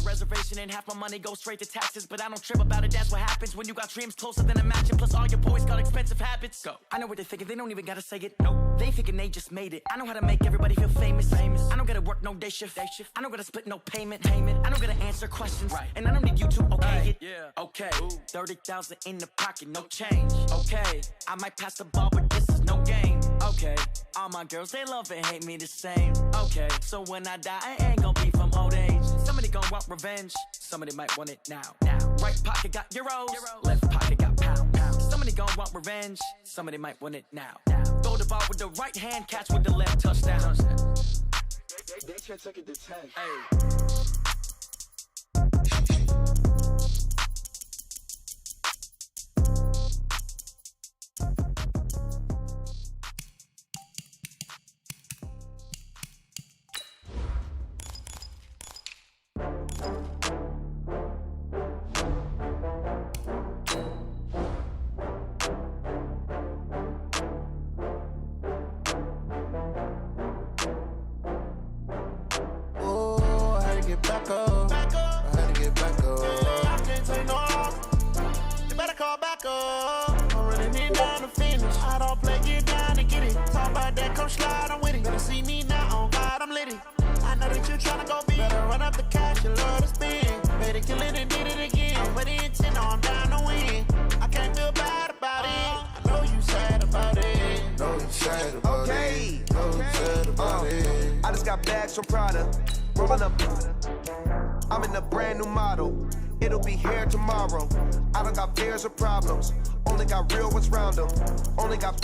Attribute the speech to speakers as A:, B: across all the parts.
A: reservation and half my money goes straight to taxes. But I don't trip about it, that's what happens when you got dreams closer than a mansion. Plus all your boys got expensive habits. Go. I know what they're thinking, they don't even gotta say it. Nope. They thinking they just made it. I know how to make everybody feel famous. I don't gotta work no day shift. I don't gotta split no payment. I don't gotta answer questions. Right. And I don't need you to okay it. Yeah. Okay. 30,000 in the pocket, no change. Okay. I might pass the ball, but this is no game. Okay. All my girls, they love and hate me the same. Okay. So when I die, I ain't gonna be from old age. Somebody gon' want revenge. Somebody might want it now. Right pocket got euros. Left pocket got pounds. Somebody gon' want revenge. Somebody might want it now. Throw the ball with the right hand, catch with the left, touchdown. They can't take it to 10. Hey.
B: Back up. I had to get back up. I can't take no loss. You better call back up. I'm running it down to finish. I don't play, get down to get it. Talk about that, come slide, I'm with it. Better see me now, on God, I'm lit it. I know that you tryna go big. Better run up the cash, you love to spend. Better kill it and did it again. I'm with the intent, no, I'm down to win. I can't feel bad about it. I know you sad about it.
C: Know you sad about it. Know you sad about it.
D: I just got bags from Prada. Rolling up, I'm in a brand new model. It'll be here tomorrow. I don't got fears or problems. Only got real ones round them. Only got.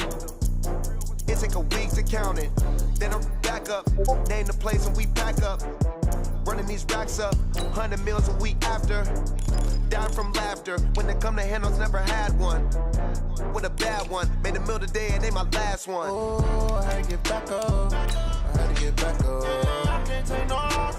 D: It take a week to count it. Then I'm back up. Name the place and we pack up. Running these racks up. 100 meals a week after. Down from laughter. When they come to handles, never had one. With a bad one. Made a meal today and they my last one.
B: Oh, I had to get back up. I had to get back up. I can't take no loss.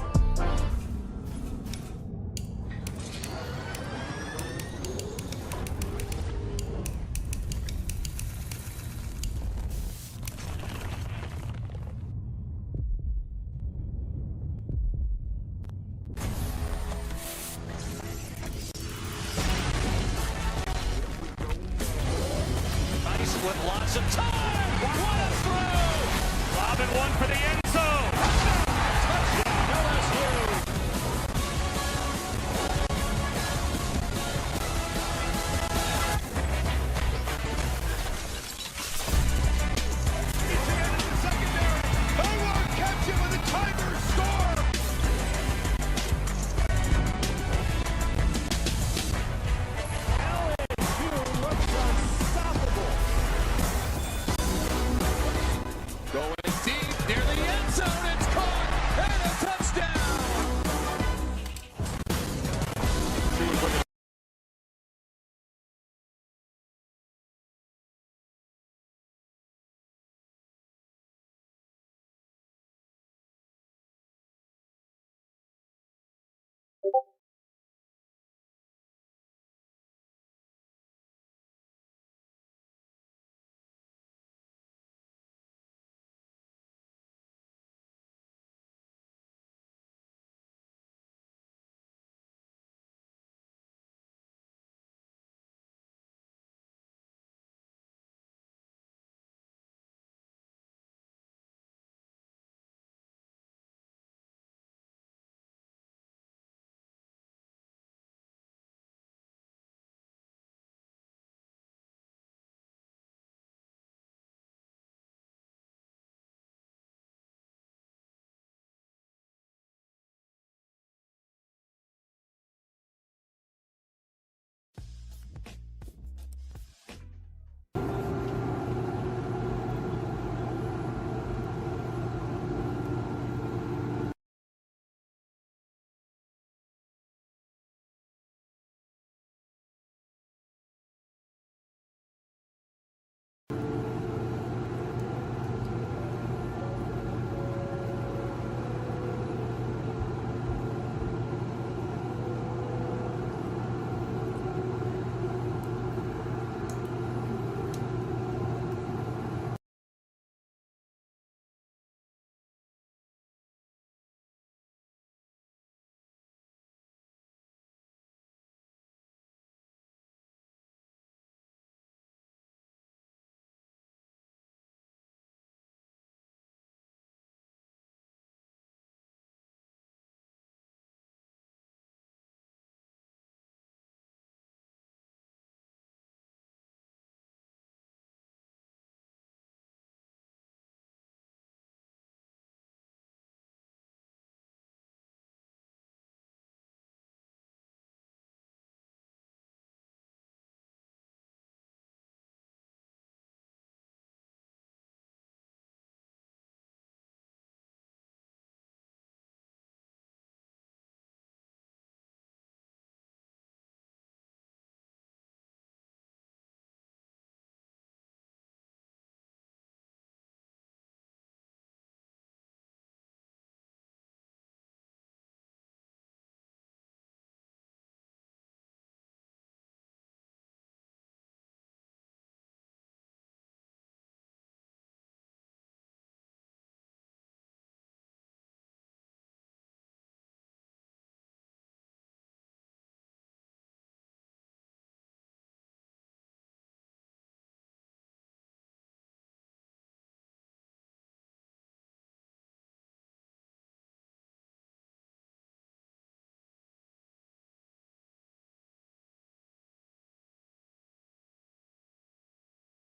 E: With lots of time. What a throw! Robin one for the end zone. Touchdown, LSU. Reaching into the secondary. They won't catch him with a timer score. LSU looks unstoppable. Going deep near the end zone.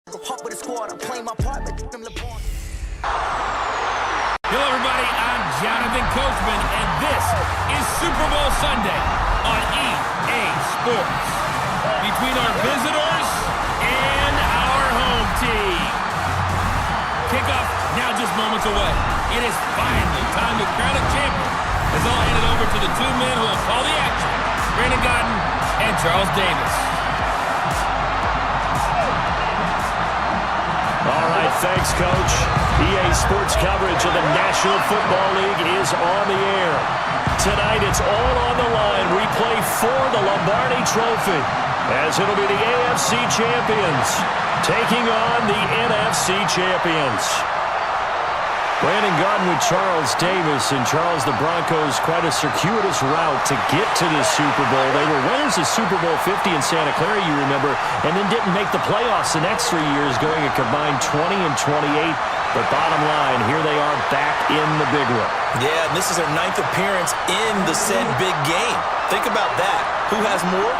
A: Hop with the squad, I'm playing my part, but them LeBron.
E: Hello, everybody. I'm Jonathan Coachman, and this is Super Bowl Sunday on EA Sports. Between our visitors and our home team. Kickoff now just moments away. It is finally time to crown a champion. It's all handed over to the two men who will call the action, Brandon Gaudin and Charles Davis.
F: All right, thanks, Coach. EA Sports coverage of the National Football League is on the air. Tonight, it's all on the line. We play for the Lombardi Trophy, as it'll be the AFC champions taking on the NFC champions. Brandon Gaudin with Charles Davis. And Charles, the Broncos, quite a circuitous route to get to this Super Bowl. They were winners of Super Bowl 50 in Santa Clara, you remember, and then didn't make the playoffs the next 3 years, going a combined 20 and 28. But bottom line, here they are back in the big one.
G: Yeah, and this is their 9th appearance in the said big game. Think about that. Who has more?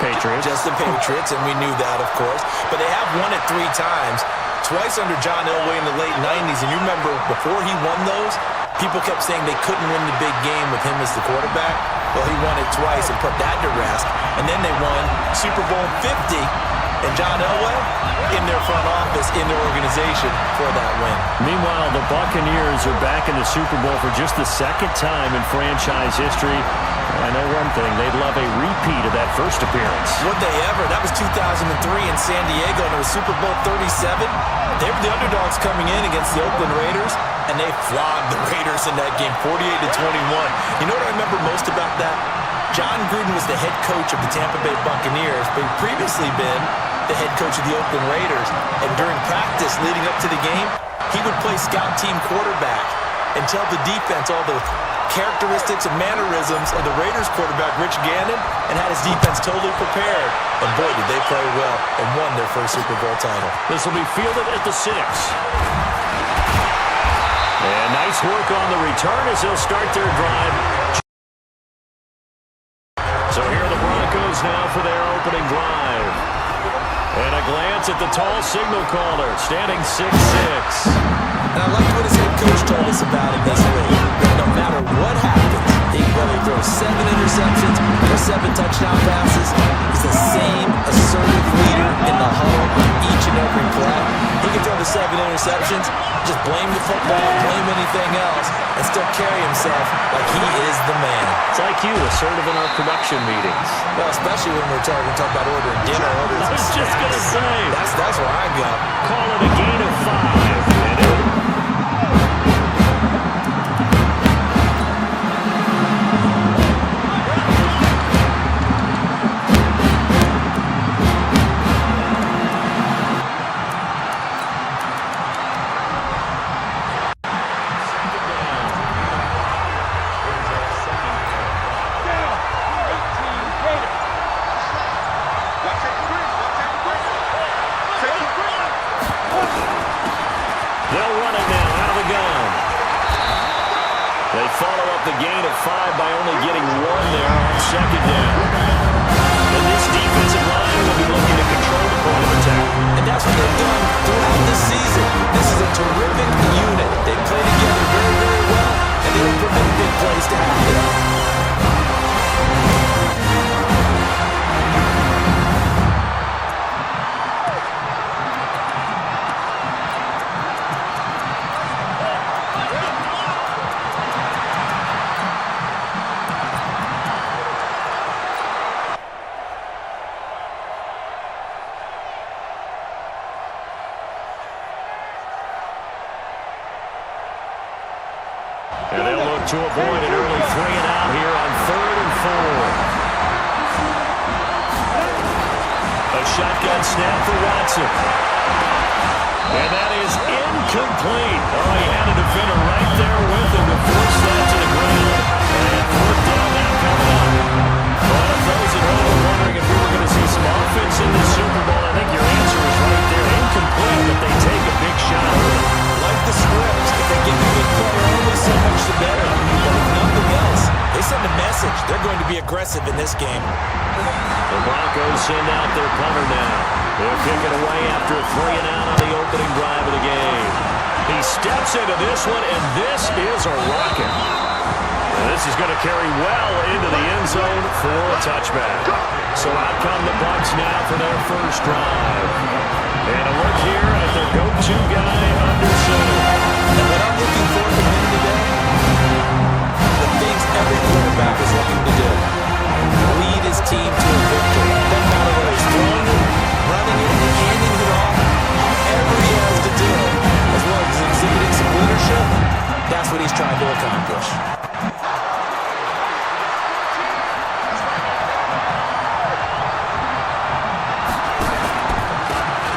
F: Patriots.
G: Just the Patriots, and we knew that, of course. But they have won it 3 times. Twice under John Elway in the late 90s. And you remember, before he won those, people kept saying they couldn't win the big game with him as the quarterback. Well, he won it twice and put that to rest. And then they won Super Bowl 50, and John Elway in their front office, in their organization for that win.
F: Meanwhile, the Buccaneers are back in the Super Bowl for just the 2nd time in franchise history. I know one thing, they'd love a repeat of that first appearance.
G: Would they ever? That was 2003 in San Diego, and it was Super Bowl 37. They were the underdogs coming in against the Oakland Raiders, and they flogged the Raiders in that game, 48-21. You know what I remember most about that? John Gruden was the head coach of the Tampa Bay Buccaneers, but he'd previously been the head coach of the Oakland Raiders. And during practice leading up to the game, he would play scout team quarterback and tell the defense all the characteristics and mannerisms of the Raiders quarterback, Rich Gannon, and had his defense totally prepared. And boy, did they play well and won their first Super Bowl title.
F: This will be fielded at the 6. And nice work on the return as they'll start their drive. So here are the Broncos now for their opening drive. And a glance at the tall signal caller, standing 6'6".
G: And I like what his head coach told us about him this week. That no matter what happens, whether he throws 7 interceptions or 7 touchdown passes, he's the same assertive leader in the huddle on each and every play. He can throw the 7 interceptions, just blame the football, blame anything else, and still carry himself like he is the man.
F: It's like you, assertive in our production meetings.
G: Well, especially when we're talking about ordering dinner.
F: I was just going to say.
G: That's where I go.
F: Call it a gain of 5. They'll run it now out of the gun. They follow up the gain of 5 by only getting 1 there on 2nd down. And this defensive line will be looking to control the point of attack.
G: And that's what they've done throughout this season. This is a terrific unit. They play together very, very well, and they don't permit big plays to happen.
F: And they'll look to avoid an early 3 and out here on 3rd and 4. A shotgun snap for Watson. And that is incomplete. Oh, he had a defender right there with him to force that to the ground. And 4th down now coming up. Well, if those at home are wondering if we were going to see some offense in this Super Bowl, I think your answer is right there. Incomplete, but they take a big shot early.
G: Like the script, if they give the big play early, so much the better. But if nothing else, they send a message. They're going to be aggressive in this game.
F: The Broncos send out their punter now. They'll kick it away after a 3-and-out on the opening drive of the game. He steps into this one, and this is a rocket. And this is going to carry well into the end zone for a touchback. So out come the Bucs now for their first drive. And a look here at their go-to guy under center.
G: And what I'm looking for from him today, the things every quarterback is looking to do. Lead his team to a victory. Doesn't matter whether he's throwing it, running it, handing it off, however he has to do it, as well as exhibiting some leadership. That's what he's trying to accomplish.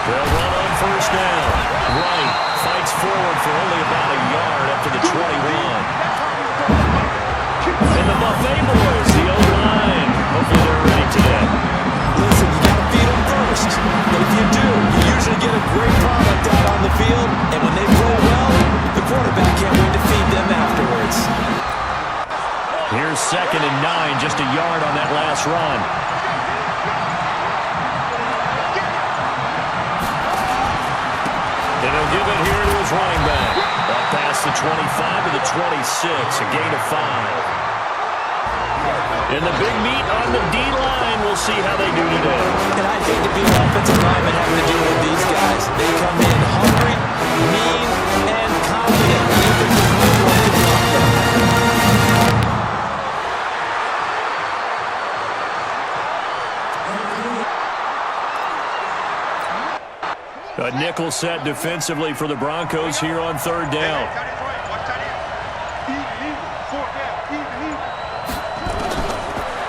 F: They'll run on first down. Wright fights forward for only about a yard up to the 21. And the Buffet boys, the O-line. Hopefully they're ready today.
G: Listen, you got to feed them first. But if you do, you usually get a great product out on the field. And when they play well, the quarterback can't wait to feed them afterwards.
F: Here's 2nd and 9, just a yard on that last run. And he'll give it here to his running back. Up past the 25 to the 26, a gain of 5. And the big meat on the D-line, we'll see how they do today.
G: And I hate to be an offensive lineman having to deal with these guys. They come in hungry, mean, and confident. And you think there's no one to block them.
F: A nickel set defensively for the Broncos here on 3rd down.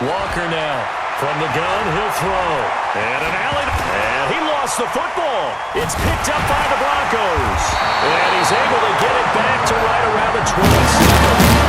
F: Walker now. From the gun, he'll throw. And an alley. And he lost the football. It's picked up by the Broncos. And he's able to get it back to right around the 27.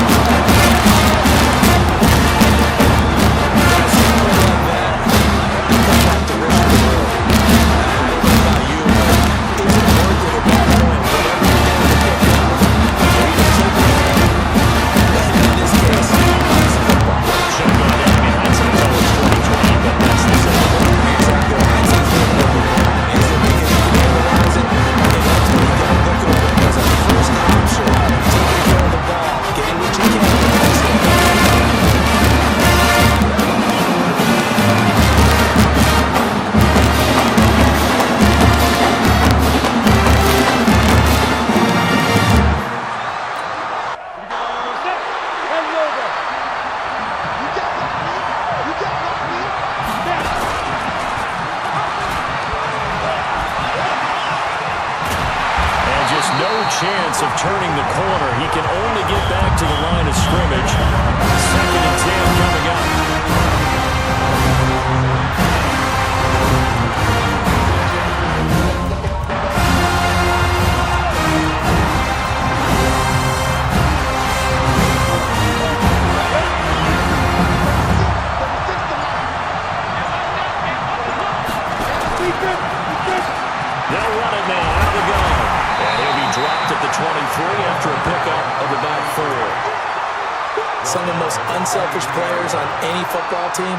F: Chance of turning the corner. He can only get back to the line of scrimmage. 2nd and 10 coming up. They'll run it now out of the gun. And he'll be dropped at the 23 after a pickup of about 4.
G: Some of the most unselfish players on any football team,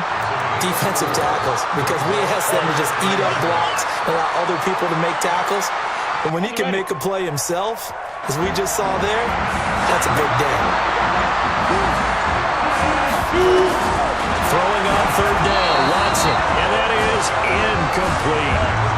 G: defensive tackles, because we ask them to just eat up blocks and allow other people to make tackles. And when he can make a play himself, as we just saw there, that's a big day.
F: Throwing on 3rd down, Watson, and that is incomplete.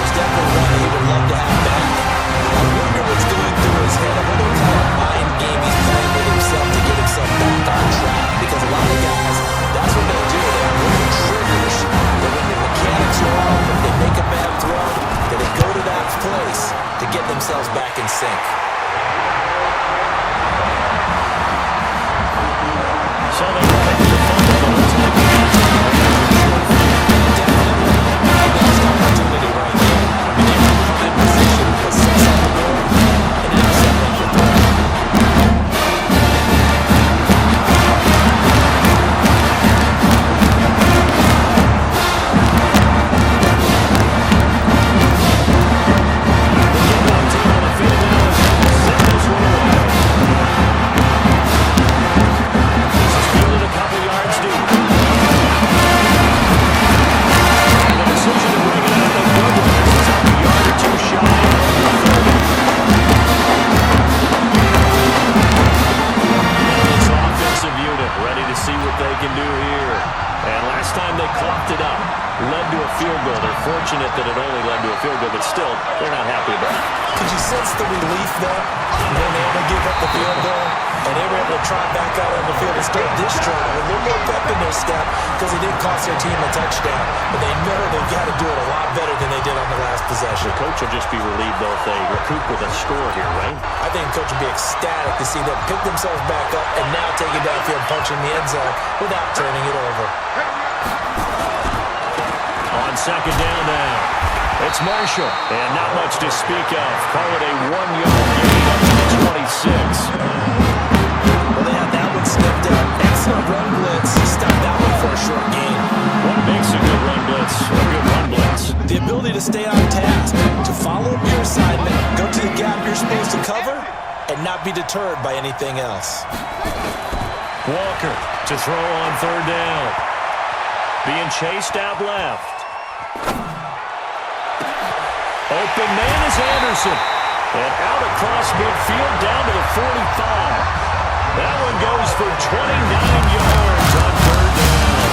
G: Definitely one he would love to have back. I wonder what's going through his head. I wonder what kind of mind game he's playing with himself to get himself back on track. Because a lot of guys, that's what they do. They have little triggers that when the mechanics are off, if they make a bad throw, that they go to that place to get themselves back in sync.
F: So they run it to the opportunity right here. I mean, they're in prime position, put 6 on the board, and now set up for throw. The football team on the field now is led to a field goal. They're fortunate that it only led to a field goal, but still, they're not happy about it.
G: Could you sense the relief there when they able to give up the field goal and they were able to trot back out on the field and start this drive? A little more pep in their step because it didn't cost their team a touchdown, but they know they've got to do it a lot better than they did on the last possession.
F: The coach will just be relieved, though, if they recoup with a score here, right?
G: I think the coach will be ecstatic to see them pick themselves back up and now take it downfield, punching the end zone without turning it over.
F: On second down now, it's Marshall, and not much to speak of. Call it a 1-yard gain up to the 26.
G: Well, they had that one snipped out. Excellent run blitz. Stop that one for a short gain.
F: What makes a good run blitz? A good run blitz.
G: The ability to stay on task, to follow up your assignment, go to the gap you're supposed to cover, and not be deterred by anything else.
F: Walker to throw on third down. Being chased out left. Open man is Anderson. And out across midfield down to the 45. That one goes for 29 yards on third down.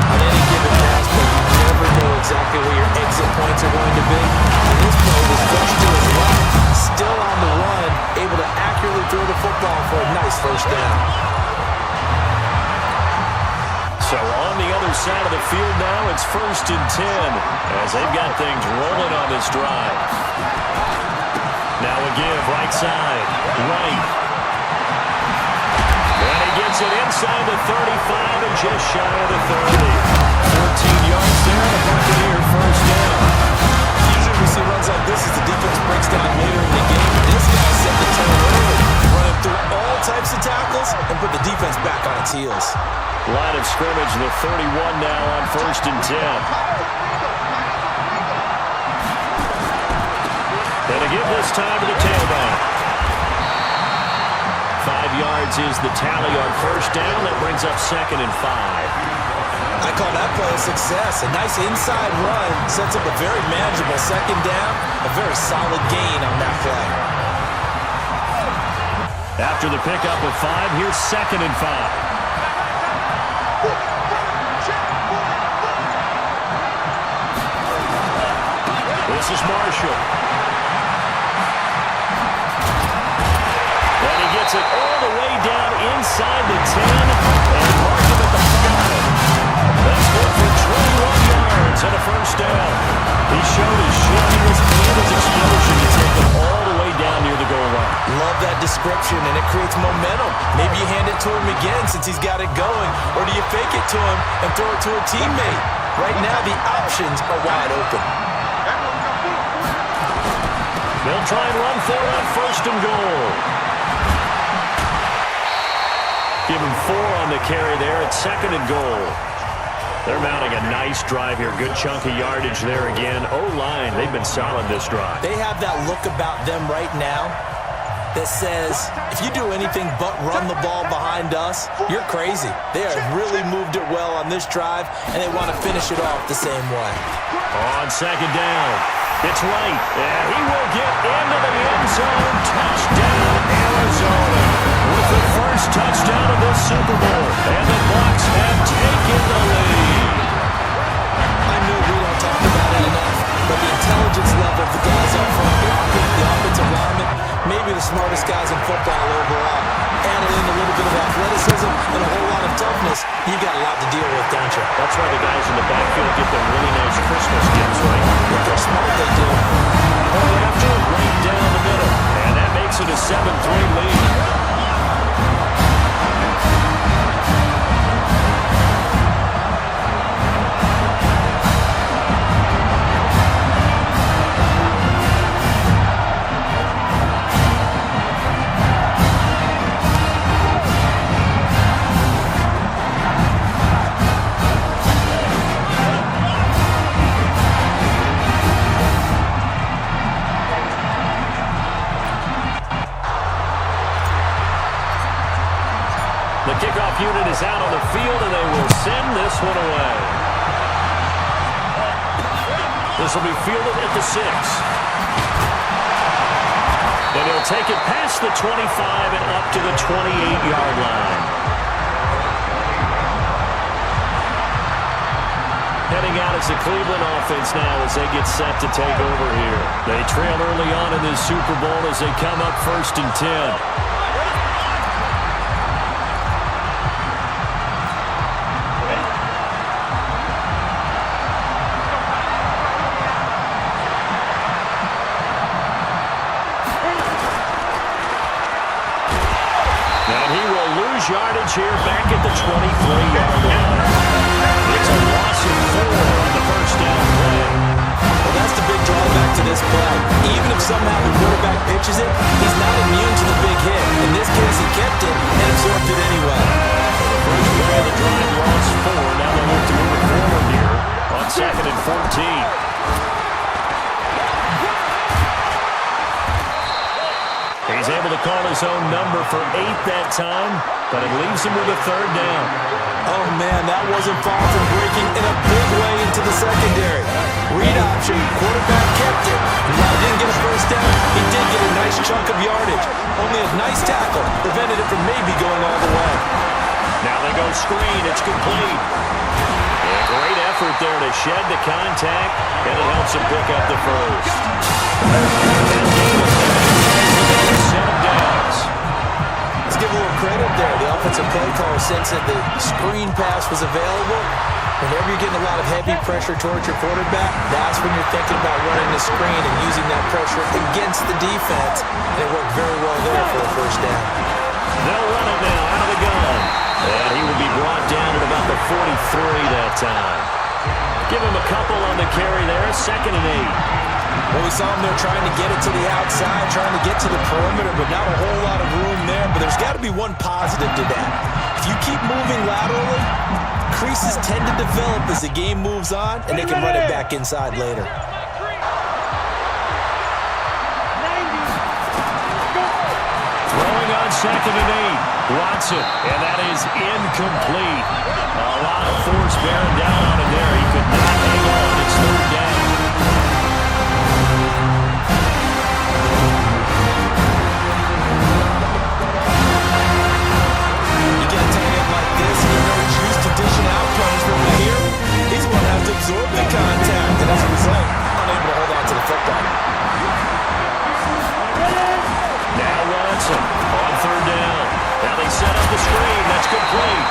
G: On any given pass play, you never know exactly where your exit points are going to be. And this play was pushed to his left, still on the run, able to accurately throw the football for a nice first down.
F: So on the other side of the field now, it's 1st and 10 as they've got things rolling on this drive. Now a give, right side, right. And he gets it inside the 35 and just shy of the 30. 14 yards there, the Buccaneer first down.
G: Usually we see runs like this as the defense breaks down later in the game. This guy set the tone early, running through all types of tackles and put the defense back on its heels.
F: Line of scrimmage, the 31 now on 1st and 10. And a give this time to the tailback. 5 yards is the tally on first down. That brings up 2nd and 5.
G: I call that play a success. A nice inside run sets up a very manageable second down. A very solid gain on that play.
F: After the pickup of 5, here's 2nd and 5. This is Marshall. And he gets it all the way down inside the 10 and marks him at the 5. That's good for 21 yards and a first down. He showed his shiftiness and his explosion to take him all the way down near the goal line.
G: Love that description, and it creates momentum. Maybe you hand it to him again since he's got it going, or do you fake it to him and throw it to a teammate? Right now, the options are wide open.
F: They'll try and run for it on 1st and goal. Give him 4 on the carry there at 2nd and goal. They're mounting a nice drive here. Good chunk of yardage there again. O-line, they've been solid this drive.
G: They have that look about them right now that says, if you do anything but run the ball behind us, you're crazy. They have really moved it well on this drive, and they want to finish it off the same way.
F: On second down, it's right, and he will get into the end zone. Touchdown, Arizona, with the first touchdown of this Super Bowl, and the Bucs have taken the lead.
G: I know we don't talk about it enough, but the intelligence level of the guys up front blocking, the offensive linemen, maybe the smartest guys in football overall. Added in a little bit of athleticism and a whole lot of toughness. You got a lot to deal with, don't you?
F: That's why the guys in the backfield get them really nice Christmas gifts, right?
G: If they're smart, they do.
F: Right after, right down the middle. And that makes it a 7-3 lead. The kickoff unit is out on the field, and they will send this one away. This will be fielded at the 6. And he'll take it past the 25 and up to the 28-yard line. Heading out spot is the Cleveland offense now as they get set to take over here. They trail early on in this Super Bowl as they come up 1st and 10. Yardage here back at the 23-yard line. It's a loss of 4 on the first down play.
G: Well, that's the big drawback to this play. Even if somehow the quarterback pitches it, he's not immune to the big hit. In this case, he kept it and absorbed it anyway.
F: The first play of the drive, loss 4. Now they look to move it forward here on 2nd and 14. He's able to call his own number for 8 that time, but it leaves him with a 3rd down.
G: Oh, man, that wasn't far from breaking in a big way into the secondary. Read option, quarterback kept it. And while he didn't get a first down, he did get a nice chunk of yardage. Only a nice tackle prevented it from maybe going all the way.
F: Now they go screen. It's complete. A great effort there to shed the contact, and it helps him pick up the first.
G: Let's give a little credit there. The offensive play caller sensed that the screen pass was available. Whenever you're getting a lot of heavy pressure towards your quarterback, that's when you're thinking about running the screen and using that pressure against the defense. And it worked very well there for a first down.
F: They'll run it now out of the gun. And he will be brought down at about the 43 that time. Give him a couple on the carry there. 2nd and 8.
G: Well, we saw him there trying to get it to the outside, trying to get to the perimeter, but not a whole lot of room there. But there's got to be one positive to that. If you keep moving laterally, creases tend to develop as the game moves on, and they can run it back inside later.
F: Throwing on 2nd and 8. Watson, and that is incomplete. A lot of force bearing down on him there. He could not hang on. It's 3rd down.
G: Absorb the contact, and as a result, unable to hold on to the football.
F: Now Watson on 3rd down. Now they set up the screen. That's complete.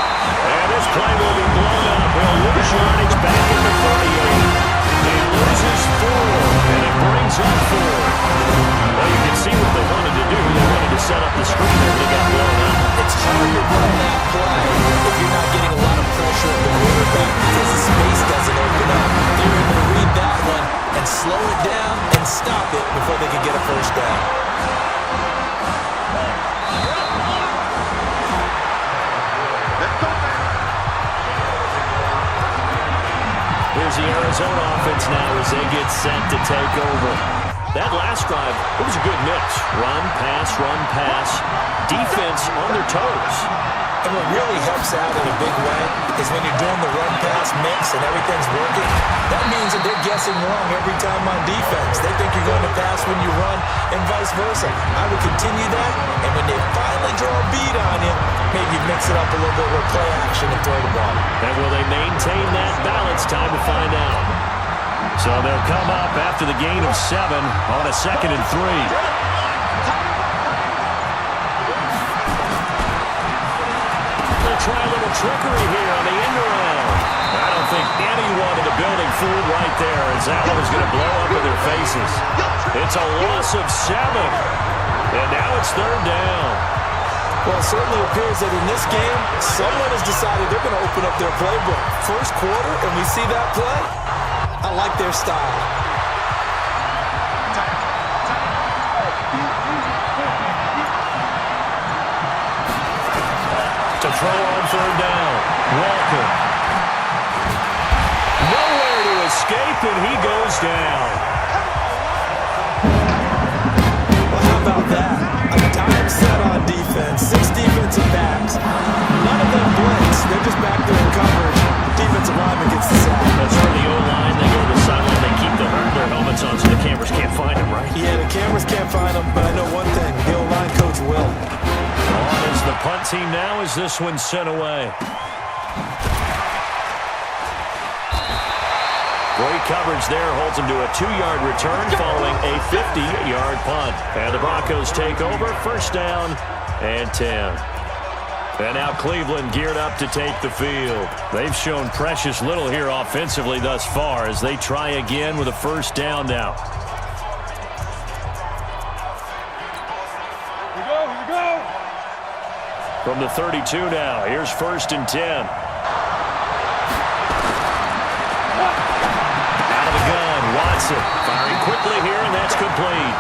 F: And this play will be blown up. He'll lose yardage back at the 38. He loses 4, and it brings up 4. Well, you can see what they wanted to do. They wanted to set up the screen, and they got blown up.
G: It's hard to run that play if you're not getting a lot of pressure at the quarterback because the space doesn't open up. They were able to read that one and slow it down and stop it before they could get a first down.
F: Here's the Arizona offense now as they get set to take over. That last drive, it was a good mix. Run, pass. Defense on their toes.
G: And what really helps out in a big way is when you're doing the run-pass mix and everything's working, that means that they're guessing wrong every time on defense. They think you're going to pass when you run and vice versa. I would continue that, and when they finally draw a beat on you, maybe mix it up a little bit with play action and throw the ball.
F: And will they maintain that balance? Time to find out. So they'll come up after the gain of 7 on a 2nd and 3. Try a little trickery here on the end around. I don't think anyone in the building fooled right there as that one was going to blow up in their faces. It's a loss of 7. And now it's 3rd down.
G: Well, it certainly appears that in this game, someone has decided they're going to open up their playbook. First quarter, and we see that play. I like their style.
F: To throw on 3rd down. Walker. Nowhere to escape, and he goes down.
G: Well, how about that? A time set on defense. 6 defensive backs. None of them blitz. They're just back there in coverage. Defensive lineman gets the sack.
F: That's where the O-line, they go to the sideline, they keep their helmets on so the cameras can't find them, right?
G: Yeah, the cameras can't find them, but I know one thing. The O-line coach will.
F: On is the punt team now as this one's sent away. Great coverage there, holds him to a 2-yard return following a 50-yard punt. And the Broncos take over, first down and 10. And now Cleveland geared up to take the field. They've shown precious little here offensively thus far as they try again with a first down now.
E: Here we go.
F: From the 32 now, here's first and 10. Out of the gun, Watson firing quickly here, and that's complete.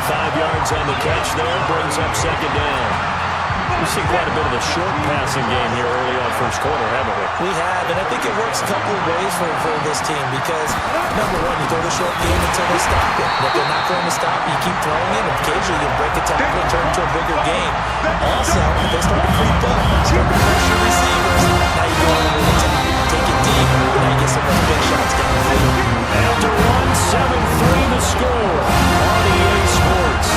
F: 5 yards on the catch there, brings up second down. We've seen quite a bit of a short passing game here early on first quarter, haven't we?
G: We have, and I think it works a couple of ways for this team because, number one, you throw the short game until they stop it. And if they're not going to stop it, you keep throwing it, and occasionally you'll break a tackle and turn into a bigger game. Also, if they start to creep up, start to pressure receivers, now you go on over the top, take it deep, and now you get some of those big shots down the field.
F: After 1-7-3 the score on EA Sports.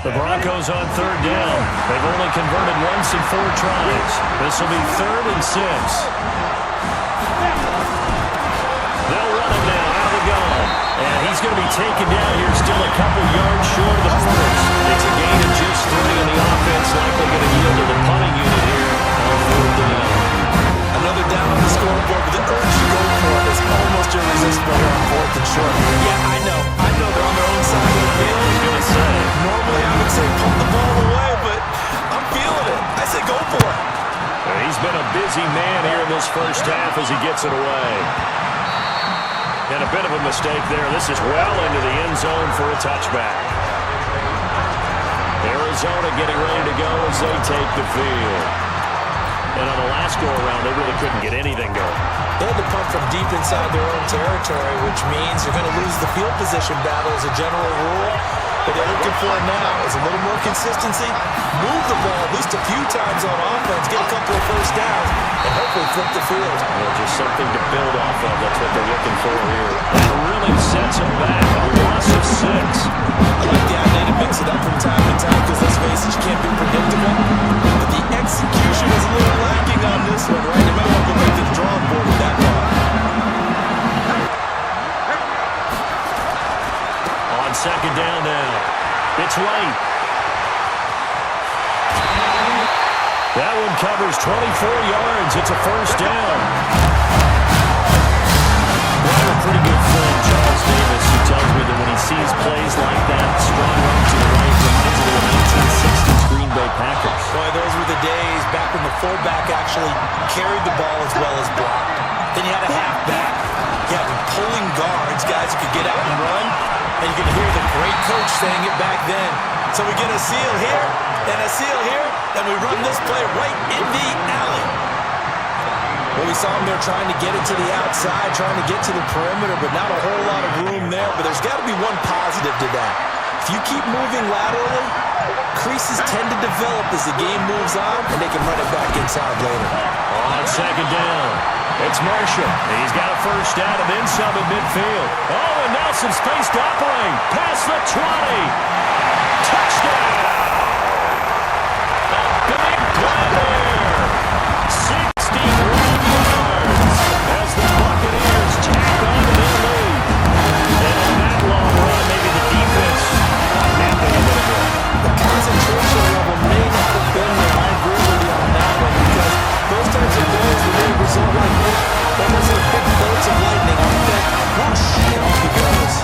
F: The Broncos on third down. They've only converted once in 4 tries. This will be 3rd and 6. They'll run him now out of the gun. And he's going to be taken down here, still a couple yards short of the first. It's a gain of just 3, and the offense likely going to yield to the punting unit here on 4th down.
G: Another down on the scoreboard, but the urge to go for it is almost irresistible here on 4th and short. Yeah, I know they're on their own side of the field.
F: I was going to say.
G: Normally I would say punt the ball away, but I'm feeling it. I say go for it.
F: He's been a busy man here in this first half as he gets it away. And a bit of a mistake there. This is well into the end zone for a touchback. Arizona getting ready to go as they take the field. And on the last go-around, they really couldn't get anything going.
G: They had to punt from deep inside their own territory, which means you're going to lose the field position battle as a general rule. What they're looking for now is a little more consistency, move the ball at least a few times on offense, get a couple of first downs, and hopefully flip the field.
F: Just something to build off of. That's what they're looking for here. That really sets them back. A loss of 6.
G: I like the idea to mix it up from time to time because, let's face it, you can't be predictable. But the execution is a little lacking on this one, right? You might want to go back to the drawing board with that one.
F: On second down now. It's late. That one covers 24 yards. It's a first down. I have a pretty good friend, Charles Davis, who tells me that when he sees plays like that, strong run to the right, reminds him of the 1960s Green Bay Packers.
G: Boy, those were the days back when the fullback actually carried the ball as well as blocked. Then you had a halfback. You had pulling guards, guys who could get out and run. And you can hear the great coach saying it back then. So we get a seal here and a seal here, and we run this play right in the alley. Well, we saw him there trying to get it to the outside, trying to get to the perimeter, but not a whole lot of room there. But there's got to be one positive to that. If you keep moving laterally, creases tend to develop as the game moves on, and they can run it back inside later.
F: On second down, it's Marshall. He's got a first down and then some at midfield. Oh, and now some space to operate. Past the 20. Touchdown! A big play there. 61 yards as the Buccaneers tack on to their lead. And on that long run, maybe the defense napping a little bit.
G: The concentration level may not have been there. I agree with you on that one because those types of goals will really result like this. Almost like big bolts of lightning on the deck. Whoosh! And off he goes.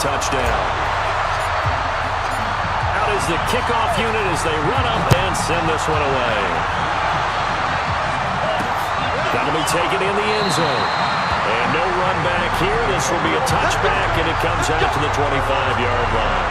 F: Touchdown. Out is the kickoff unit as they run up and send this one away. take it in the end zone. And no run back here. This will be a touchback, and it comes out to the 25-yard line.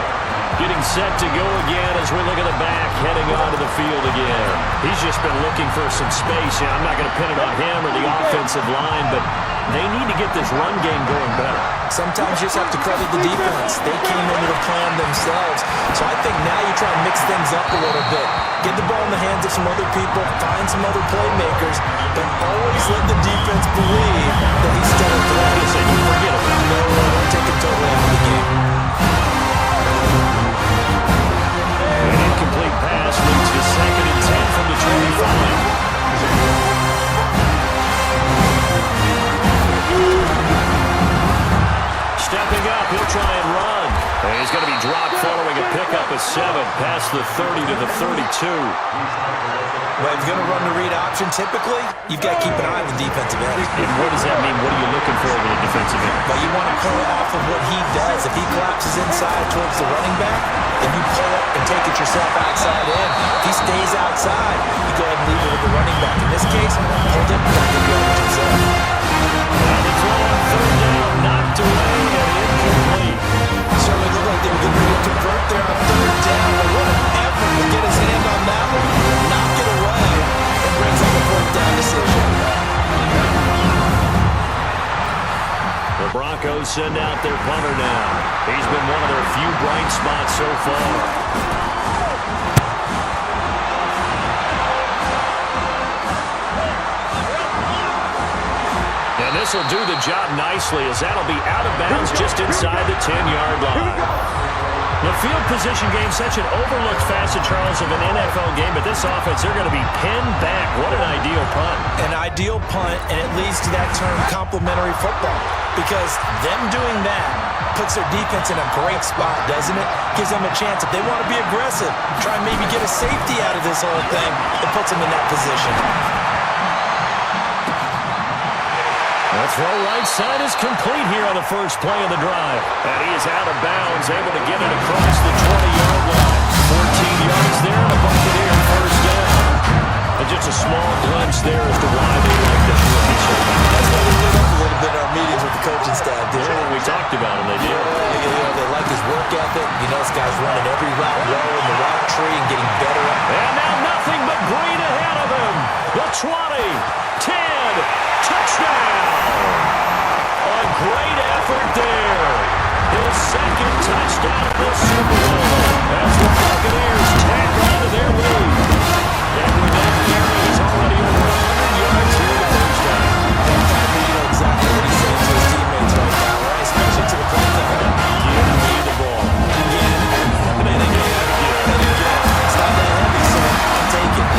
F: Getting set to go again as we look at the back heading onto the field again. He's just been looking for some space. Yeah, I'm not going to pin it on him or the offensive line, but they need to get this run game going better.
G: Sometimes you just have to credit the defense. They came into the plan themselves. So I think now you try to mix things up a little bit. Get the ball in the hands of some other people, find some other playmakers, but always let the defense believe that he's still a threat.
F: And you forget about it.
G: No, don't take him totally out of the game.
F: An incomplete pass leads to 2nd and 10 from the 25. Stepping up, he'll try and run. And he's going to be dropped following a pickup of 7 past the 30 to the 32.
G: Well, if you're going to run the read option, typically, you've got to keep an eye on the defensive end.
F: And what does that mean? What are you looking for with the defensive end?
G: Well, you want to pull off of what he does. If he collapses inside towards the running back, then you pull up and take it yourself outside in. If he stays outside, you go ahead and leave it with the running back. In this case, hold it, got the yardage himself.
F: Now the throw on 3rd down, knocked away and incomplete.
G: Certainly looked like they were going to convert there on 3rd down, but what an effort to get his hand on that one, knock it away, and brings up a 4th down decision.
F: The Broncos send out their punter now. He's been one of their few bright spots so far. And this will do the job nicely as that'll be out of bounds just inside the 10-yard line. The field position game, such an overlooked facet, Charles, of an NFL game, but this offense, they're going to be pinned back. What an ideal punt.
G: An ideal punt, and it leads to that term complementary football, because them doing that puts their defense in a great spot, doesn't it? Gives them a chance. If they want to be aggressive, try and maybe get a safety out of this whole thing, it puts them in that position.
F: The throw right side is complete here on the first play of the drive. And he is out of bounds, able to get it across the 20-yard line. 14 yards there, and a Buccaneer first down. And just a small glimpse there as to why they like this rookie so much.
G: That's why we lit up a little bit in our meetings with the coaching staff.
F: Sure, we talked about him, they did.
G: They like his work ethic. You know, this guy's running every route well in the route tree and getting better.
F: And now nothing but green ahead of him. The 20, 10, touchdown. A great effort there. His 2nd touchdown of the Super Bowl as the Buccaneers tack on to their lead. And with that carry, he's already over 100 yards here the first time.
G: You know exactly what he's saying to his teammates right now, right? Especially to the play clock.
F: Give me the ball.
G: Again, and again, and again. It's not that heavy, so I'll take it.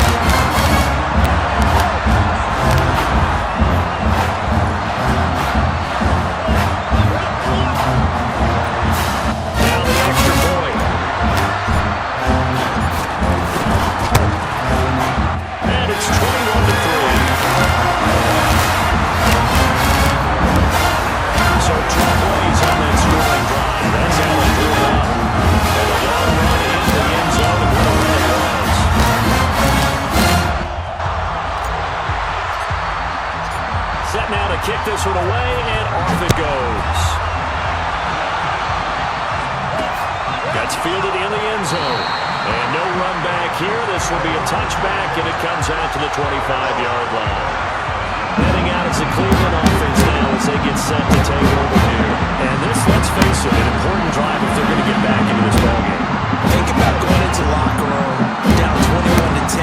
G: Kick this one away, and off it goes. Gets fielded in the end zone. And no run back here. This will be a touchback, and it comes out to the 25-yard line. Heading out is the Cleveland offense now as they get set to take over here. And this, let's face it, an important drive if they're going to get back into this ballgame. Think about going into the locker room down 21-10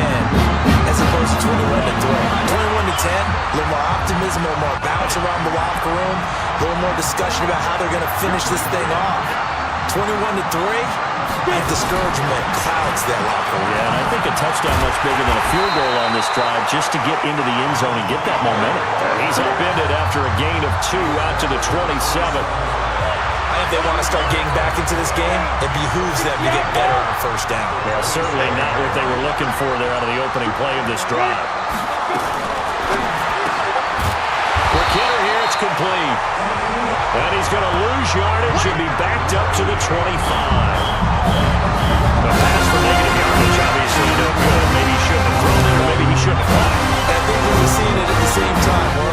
G: as opposed to 21-3. 21-10, a little more optimism, a little more bounce around the locker room, a little more discussion about how they're going to finish this thing off. 21-3, and discouragement clouds that locker room.
F: Yeah, and I think a touchdown much bigger than a field goal on this drive just to get into the end zone and get that momentum. He's upended after a gain of 2 out to the 27.
G: I think they want to start getting back into this game. It behooves them to get better on first down.
F: Yeah, certainly not what they were looking for there out of the opening play of this drive. For Kidder here, it's complete. And he's going to lose yardage and be backed up to the 25. The pass for negative yardage, obviously no good. Maybe he shouldn't have thrown it, or maybe he shouldn't have caught it.
G: I think we're seeing it at the same time. We're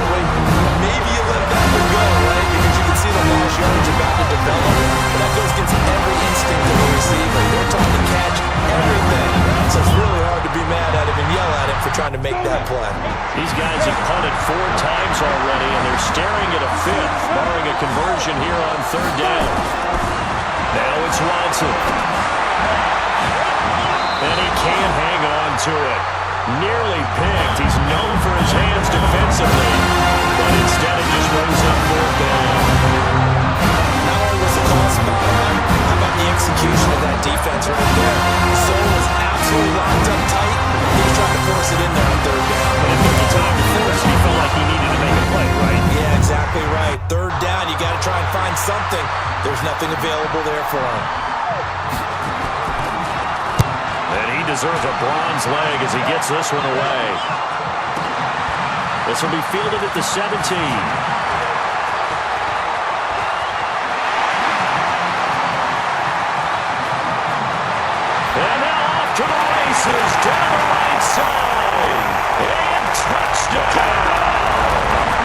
G: trying to make that play.
F: These guys have punted 4 times already, and they're staring at a 5th, barring a conversion here on 3rd down. Now it's Watson. And he can't hang on to it. Nearly picked. He's known for his hands defensively, but instead it just brings up 4th down.
G: Not only was the call spot on, how about the execution of that defense right there? Soul was absolutely locked up tight. He's trying to force it in there on 3rd down.
F: And it took the time to force. He felt like he needed to make a play, right?
G: Yeah, exactly right. 3rd down, you got to try and find something. There's nothing available there for him.
F: And he deserves a bronze leg as he gets this one away. This will be fielded at the 17. And now off to the races, down the right side. And touchdown.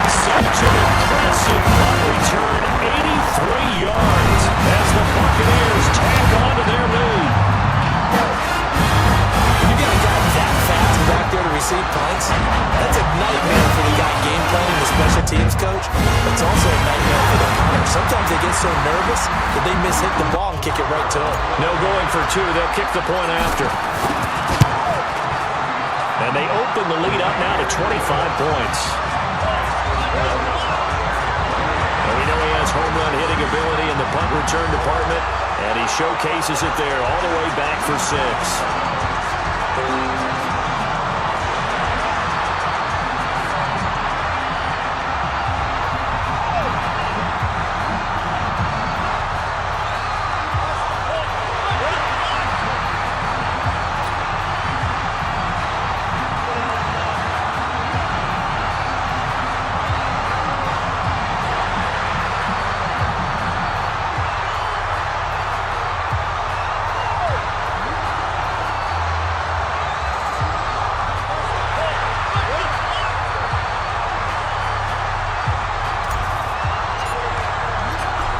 F: Such an impressive punt return, 83 yards, as the Buccaneers tack on to their lead.
G: When you get a guy that fast back there to receive punts, that's a nightmare for the guy game planning, the special teams coach. It's also a nightmare for the punter. Sometimes they get so nervous that they miss-hit the ball and kick it right to him.
F: No going for 2. They'll kick the point after. And they open the lead up now to 25 points. And we know he has home run hitting ability in the punt return department, and he showcases it there all the way back for 6.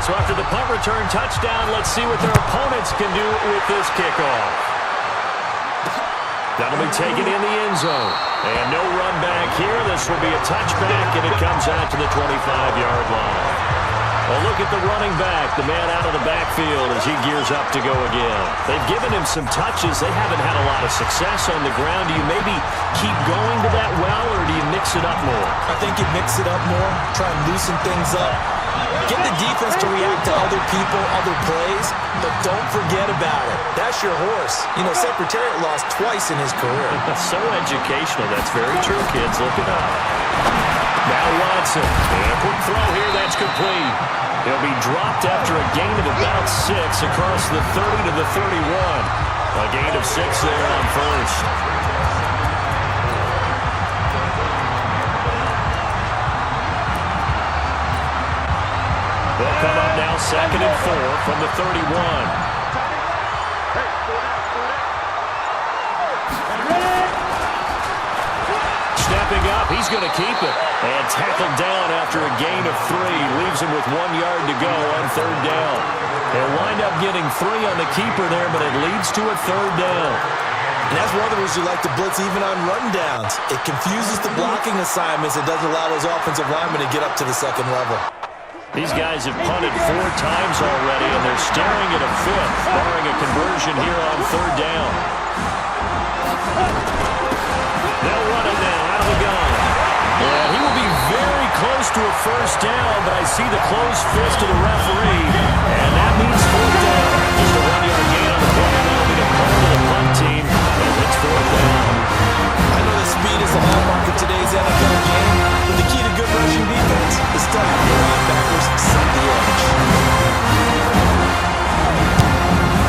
F: So after the punt return touchdown, let's see what their opponents can do with this kickoff. That'll be taken in the end zone. And no run back here. This will be a touchback, and it comes out to the 25-yard line. Well, look at the running back, the man out of the backfield as he gears up to go again. They've given him some touches. They haven't had a lot of success on the ground. Do you maybe keep going to that well, or do you mix it up more?
G: I think you mix it up more, try and loosen things up. Get the defense to react to other people, other plays, but don't forget about it. That's your horse. You know, Secretariat lost twice in his career.
F: So educational. That's very true, kids. Look it up. Now Watson. And a quick throw here. That's complete. He'll be dropped after a gain of about 6 across the 30 to the 31. A gain of 6 there on first. They'll come up now 2nd and 4 from the 31. Stepping up, he's going to keep it. And tackled down after a gain of 3. Leaves him with 1 yard to go on 3rd down. They'll wind up getting 3 on the keeper there, but it leads to a 3rd down.
G: And that's one of the reasons you like to blitz even on rundowns. It confuses the blocking assignments. It doesn't allow those offensive linemen to get up to the 2nd level.
F: These guys have punted 4 times already, and they're staring at a 5th, barring a conversion here on 3rd down. They'll run it now out of the gun. And he will be very close to a 1st down, but I see the closed fist of the referee, and that means 4th down. Just a 1-yard gain on the play, and that'll be the call to the punt team, and it's 4th down.
G: I know the speed is the hallmark of today's NFL game, but the key to good rushing defense is to have your linebackers set the edge.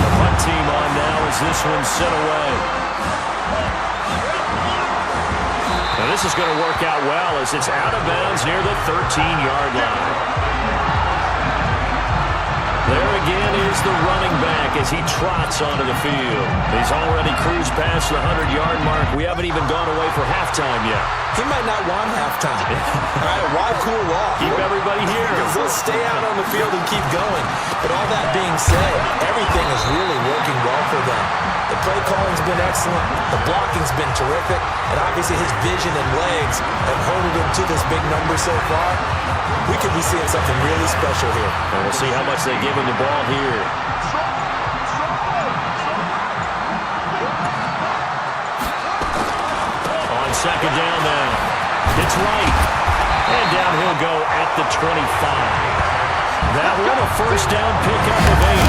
F: The punt team on now as this one's sent away. Now this is going to work out well as it's out of bounds near the 13-yard line. There again is the running back as he trots onto the field. He's already cruised past the 100-yard mark. We haven't even gone away for halftime yet.
G: He might not want halftime. All right, why cool off?
F: Keep everybody here.
G: Because they'll stay out on the field and keep going. But all that being said, everything is really working well for them. The play calling's been excellent. The blocking's been terrific. And and obviously his vision and legs have hurdled him to this big number so far. We could be seeing something really special here.
F: And we'll see how much they give him the ball here. On second down now. It's right. And down he'll go at the 25. That one a first down pickup of 8.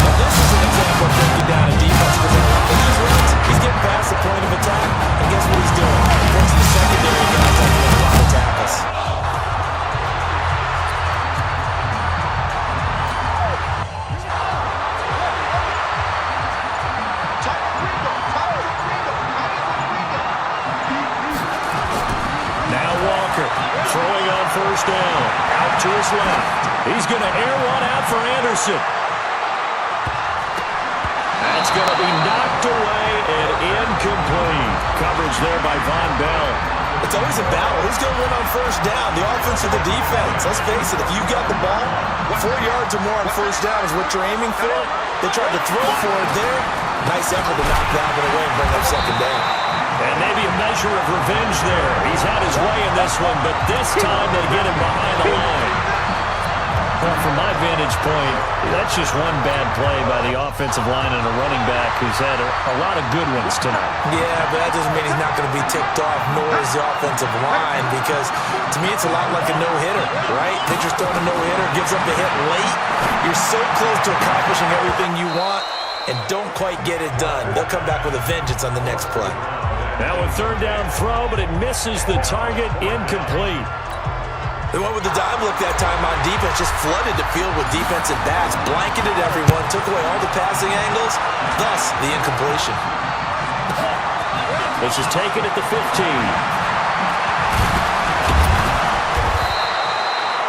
G: Now this is an example of breaking down a defense, because in these runs, he's getting past the point of attack, and guess what he's doing? He brings the secondary guys up to block the tackles.
F: Now Walker throwing on first down. Out to his left. He's going to air one out for Anderson. That's going to be knocked away and incomplete. Coverage there by Von Bell.
G: It's always a battle. Who's going to win on first down, the offense or the defense? Let's face it, if you got the ball, 4 yards or more on first down is what you're aiming for. They tried to throw for it there. Nice effort to knock that one away and bring up second down.
F: And maybe a measure of revenge there. He's had his way in this one, but this time they get him behind the line. Well, from my vantage point, that's just one bad play by the offensive line and a running back who's had a lot of good ones tonight.
G: Yeah, but that doesn't mean he's not going to be ticked off, nor is the offensive line, because to me it's a lot like a no-hitter, right? Pitcher's throwing a no-hitter, gives up the hit late. You're so close to accomplishing everything you want and don't quite get it done. They'll come back with a vengeance on the next play.
F: Now a third down throw, but it misses the target, incomplete.
G: They went with the dive look that time on defense, just flooded the field with defensive backs, blanketed everyone, took away all the passing angles, thus the incompletion.
F: This is taken at the 15.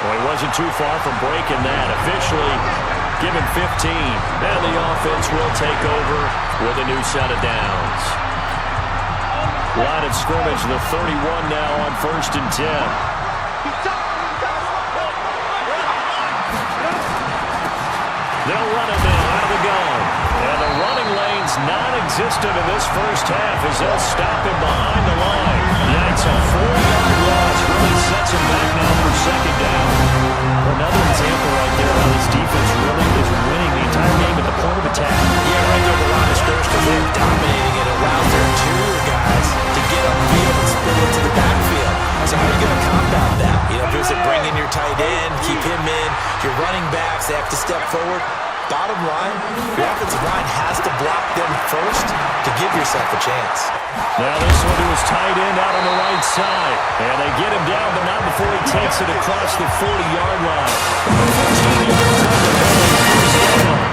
F: Well, he wasn't too far from breaking that. Officially given 15. And the offense will take over with a new set of downs. Line of scrimmage, the 31 now on 1st and 10. They'll run it now out of the gun. And the running lane's non-existent in this first half as they'll stop him behind the line. That's a 4-yard loss. Really sets him back now for second down. Another example right there how this defense really is winning the entire game at the point of attack.
G: Yeah, right there the line of scrimmage, because they're dominating it. It allows their interior guys to get upfield and spin into the backfield. So how are you going to combat that? You know, if bring in your tight end, keep him in, your running backs, they have to step forward. Bottom line, your offensive line has to block them first to give yourself a chance.
F: Now this one to his tight end out on the right side. And they get him down, but not before he takes it across the 40-yard line. 15 yards on the down.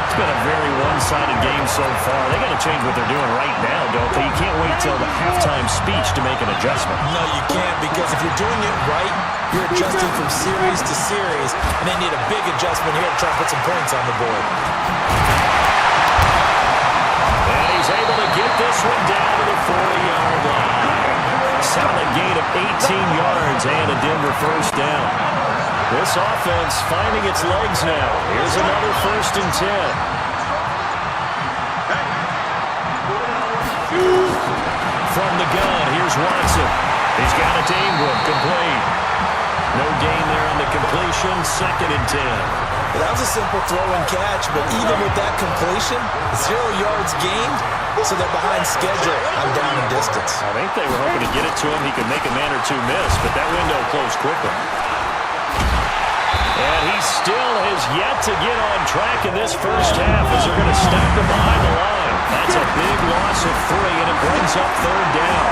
F: It's been a very one-sided game so far. They got to change what they're doing right now, don't they? You can't wait till the halftime speech to make an adjustment.
G: No, you can't, because if you're doing it right, you're adjusting from series to series, and they need a big adjustment here to try to put some points on the board.
F: And he's able to get this one down to the 40-yard line. Solid gain of 18 yards and a Denver first down. This offense finding its legs now. Here's another 1st and 10. From the gun, here's Watson. He's got it to Ingram, complete. No gain there on the completion, 2nd and 10.
G: Well, that was a simple throw and catch, but even with that completion, 0 yards gained, so they're behind schedule on down and distance.
F: I think they were hoping to get it to him. He could make a man or two miss, but that window closed quickly. And he still has yet to get on track in this first half as they're going to stop him behind the line. That's a big loss of 3, and it brings up 3rd down.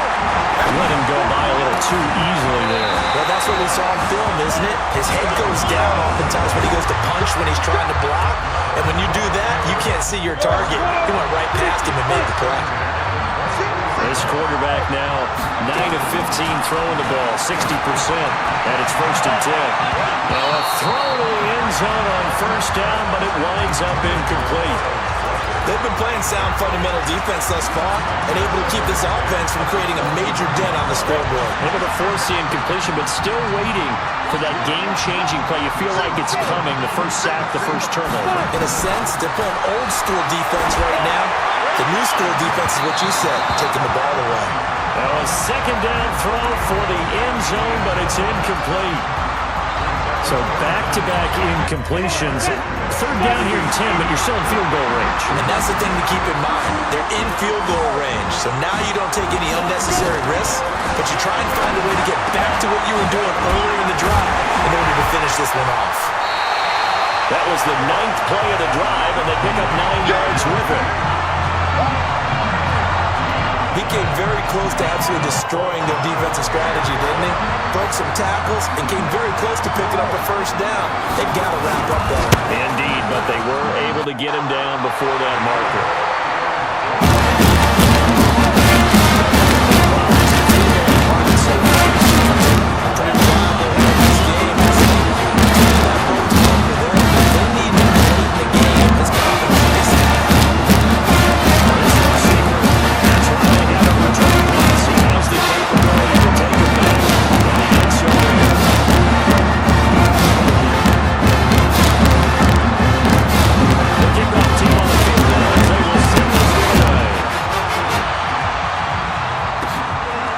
F: Let him go by a little too easily there.
G: Well, that's what we saw on film, isn't it? His head goes down oftentimes when he goes to punch, when he's trying to block. And when you do that, you can't see your target. He went right past him and made the play.
F: This quarterback now 9 of 15 throwing the ball, 60%, and it's 1st and 10. Now a throw to the end zone on 1st down, but it winds up incomplete.
G: They've been playing sound fundamental defense thus far and able to keep this offense from creating a major dent on the scoreboard.
F: Able to force the incompletion, but still waiting for that game-changing play. You feel like it's coming, the first sack, the first turnover.
G: In a sense, they're playing old-school defense right now, The new school defense is what you said, taking the ball away.
F: Now a second down throw for the end zone, but it's incomplete. So back-to-back incompletions. Third down here in 10, but you're still in field goal range.
G: And that's the thing to keep in mind. They're in field goal range. So now you don't take any unnecessary risks, but you try and find a way to get back to what you were doing earlier in the drive in order to finish this one off.
F: That was the 9th play of the drive, and they pick up 9 yards with it.
G: He came very close to absolutely destroying their defensive strategy, didn't he? Broke some tackles and came very close to picking up a first down. They've got to wrap up that.
F: Indeed, but they were able to get him down before that marker.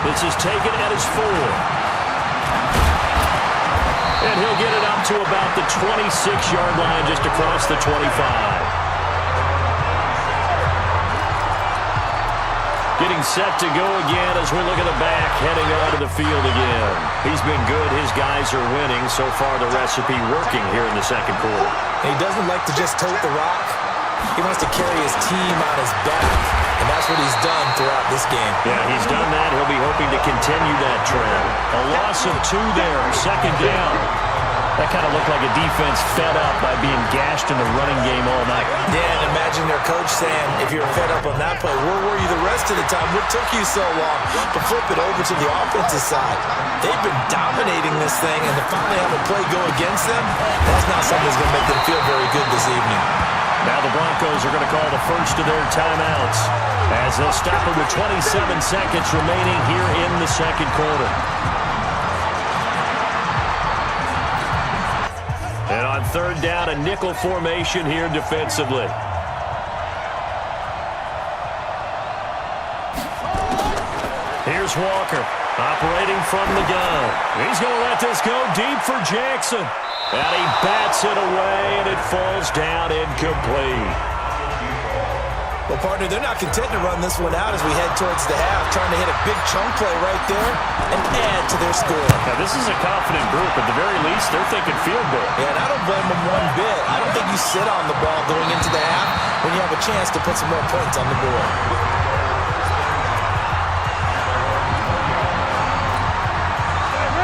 F: This is taken at his 4. And he'll get it up to about the 26-yard line, just across the 25. Getting set to go again as we look at the back, heading onto the field again. He's been good. His guys are winning. So far, the recipe working here in the second quarter.
G: And he doesn't like to just tote the rock. He wants to carry his team on his back, and that's what he's done throughout this game.
F: Yeah, he's done that. He'll be hoping to continue that trend. A loss of 2 there, second down. That kind of looked like a defense fed up by being gashed in the running game all night.
G: Yeah, and imagine their coach saying, if you're fed up on that play, where were you the rest of the time? What took you so long to flip it over to the offensive side? They've been dominating this thing, and to finally have a play go against them, that's not something that's going to make them feel very good this evening.
F: Now the Broncos are going to call the first of their timeouts as they'll stop it with 27 seconds remaining here in the second quarter. And on third down, a nickel formation here defensively. Here's Walker operating from the gun. He's going to let this go deep for Jackson. And he bats it away, and it falls down incomplete.
G: Well, partner, they're not content to run this one out as we head towards the half, trying to hit a big chunk play right there and add to their score.
F: Now, this is a confident group. At the very least, they're thinking field goal.
G: Yeah, and I don't blame them one bit. I don't think you sit on the ball going into the half when you have a chance to put some more points on the board.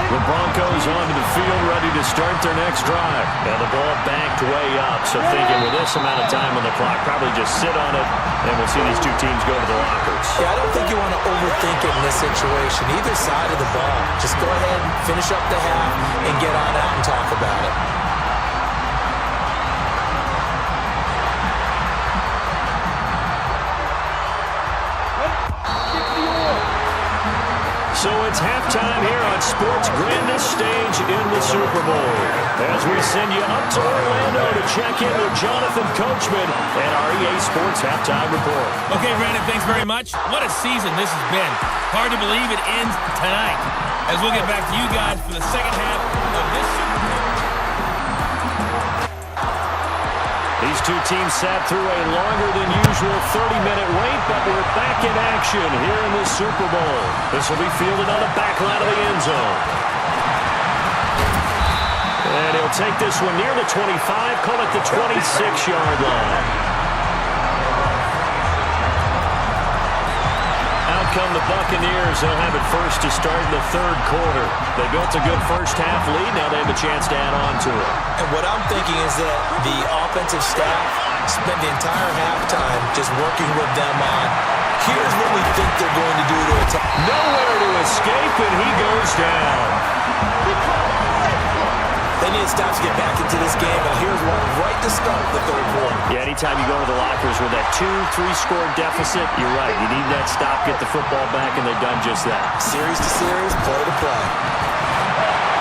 F: The Broncos onto the field, ready to start their next drive. Now the ball backed way up, so thinking with this amount of time on the clock, probably just sit on it, and we'll see these two teams go to the lockers.
G: Yeah, I don't think you want to overthink it in this situation. Either side of the ball. Just go ahead and finish up the half and get on out and talk about it.
F: So it's halftime here on sports' grandest stage in the Super Bowl. As we send you up to Orlando to check in with Jonathan Coachman and our EA Sports Halftime Report.
E: Okay, Brandon, thanks very much. What a season this has been. Hard to believe it ends tonight. As we'll get back to you guys for the second half of this Super Bowl.
F: These two teams sat through a longer than usual 30-minute wait, but we're back in action here in the Super Bowl. This will be fielded on the back line of the end zone. And he'll take this one near the 25, call it the 26-yard line. Out come the Buccaneers. They'll have it first to start the third quarter. They built a good first-half lead. Now they have a chance to add on to it.
G: And what I'm thinking is that the offensive staff spent the entire halftime just working with them on, here's what we think they're going to do to attack.
F: Nowhere to escape, and he goes down.
G: They need to stop to get back into this game, and here's one right to start the third quarter.
F: Yeah, anytime you go to the lockers with that 2-3 score deficit, you're right. You need that stop, get the football back, and they've done just that.
G: Series to series, play to play.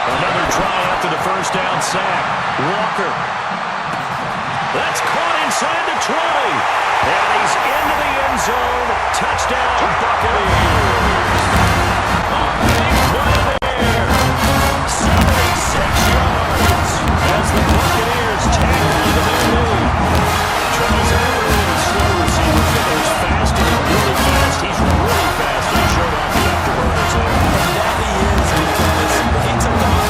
F: Another try after the first down sack. Walker. That's caught inside the 20. And he's into the end end zone. Touchdown, Buccaneers. A big play there. 76 yards as the Buccaneers tack on to their lead. Charles Allen, a slow receiver, goes fast and really fast. He's really fast, and he showed off the afterburners there.
G: That he is, because when he took off,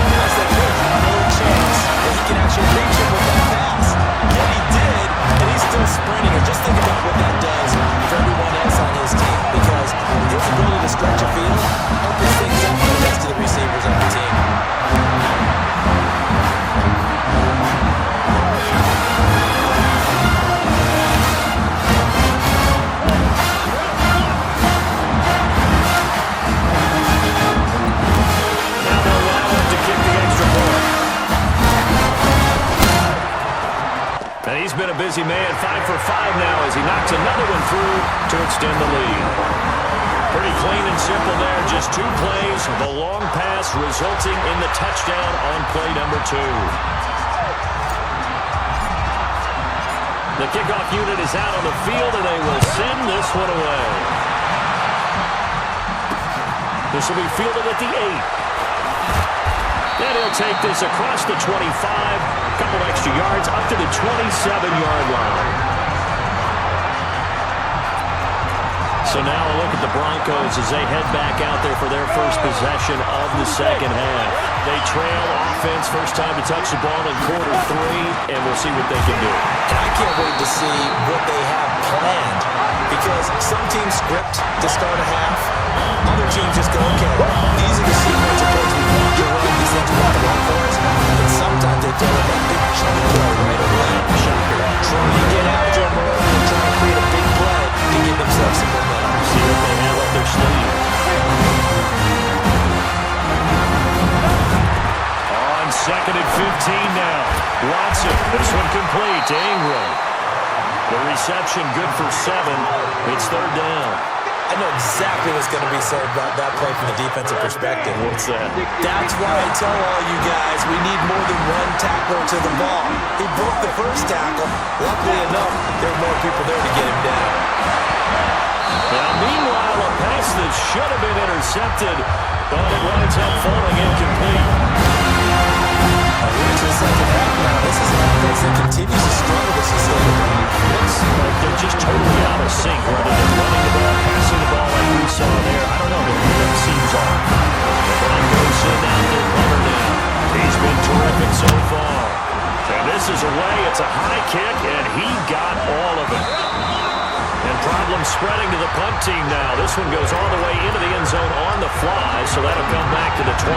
G: I said, there's no chance that he can actually reach him with that pass. Yet he did, and he's still sprinting. And just think about what that does for everyone else on his team, because his ability to stretch a field opens things up for the rest of the receivers on the team.
F: And he's been a busy man, 5 for 5 now as he knocks another one through to extend the lead. Pretty clean and simple there, just 2 plays. The long pass resulting in the touchdown on play number 2. The kickoff unit is out on the field, and they will send this one away. This will be fielded at the 8. And he'll take this across the 25, a couple extra yards, up to the 27-yard line. So now a look at the Broncos as they head back out there for their first possession of the second half. They trail offense, first time to touch the ball in quarter 3, and we'll see what they can do.
G: And I can't wait to see what they have planned, because some teams script to start a half. Other teams just go, okay, these are the sequence approach we want to run. These things work a lot for us. And sometimes they throw a big chunk play right away. Trying to get out Joe Burrow and trying to create a big play to give themselves some momentum.
F: See what they have up their sleeve. On 2nd and 15 now. Watson, this one complete to Ingram. The reception good for 7. It's 3rd down.
G: I know exactly what's going to be said about that play from the defensive perspective.
F: What's that?
G: That's why I tell all you guys we need more than one tackler to the ball. He broke the first tackle. Luckily enough, there were more people there to get him down.
F: Now, meanwhile, a pass that should have been intercepted, but it winds up falling incomplete.
G: We're into the second half now. This is an offense that continues to struggle this season.
F: Looks like they're just totally out of sync rather than running the ball, passing the ball like we saw there. I don't know, but it seems off. The Broncos send out their runner now. He's been terrific so far. And this is away. It's a high kick, and he got all of it. And problems spreading to the punt team now. This one goes all the way into the end zone on the fly, so that'll come back to the 20.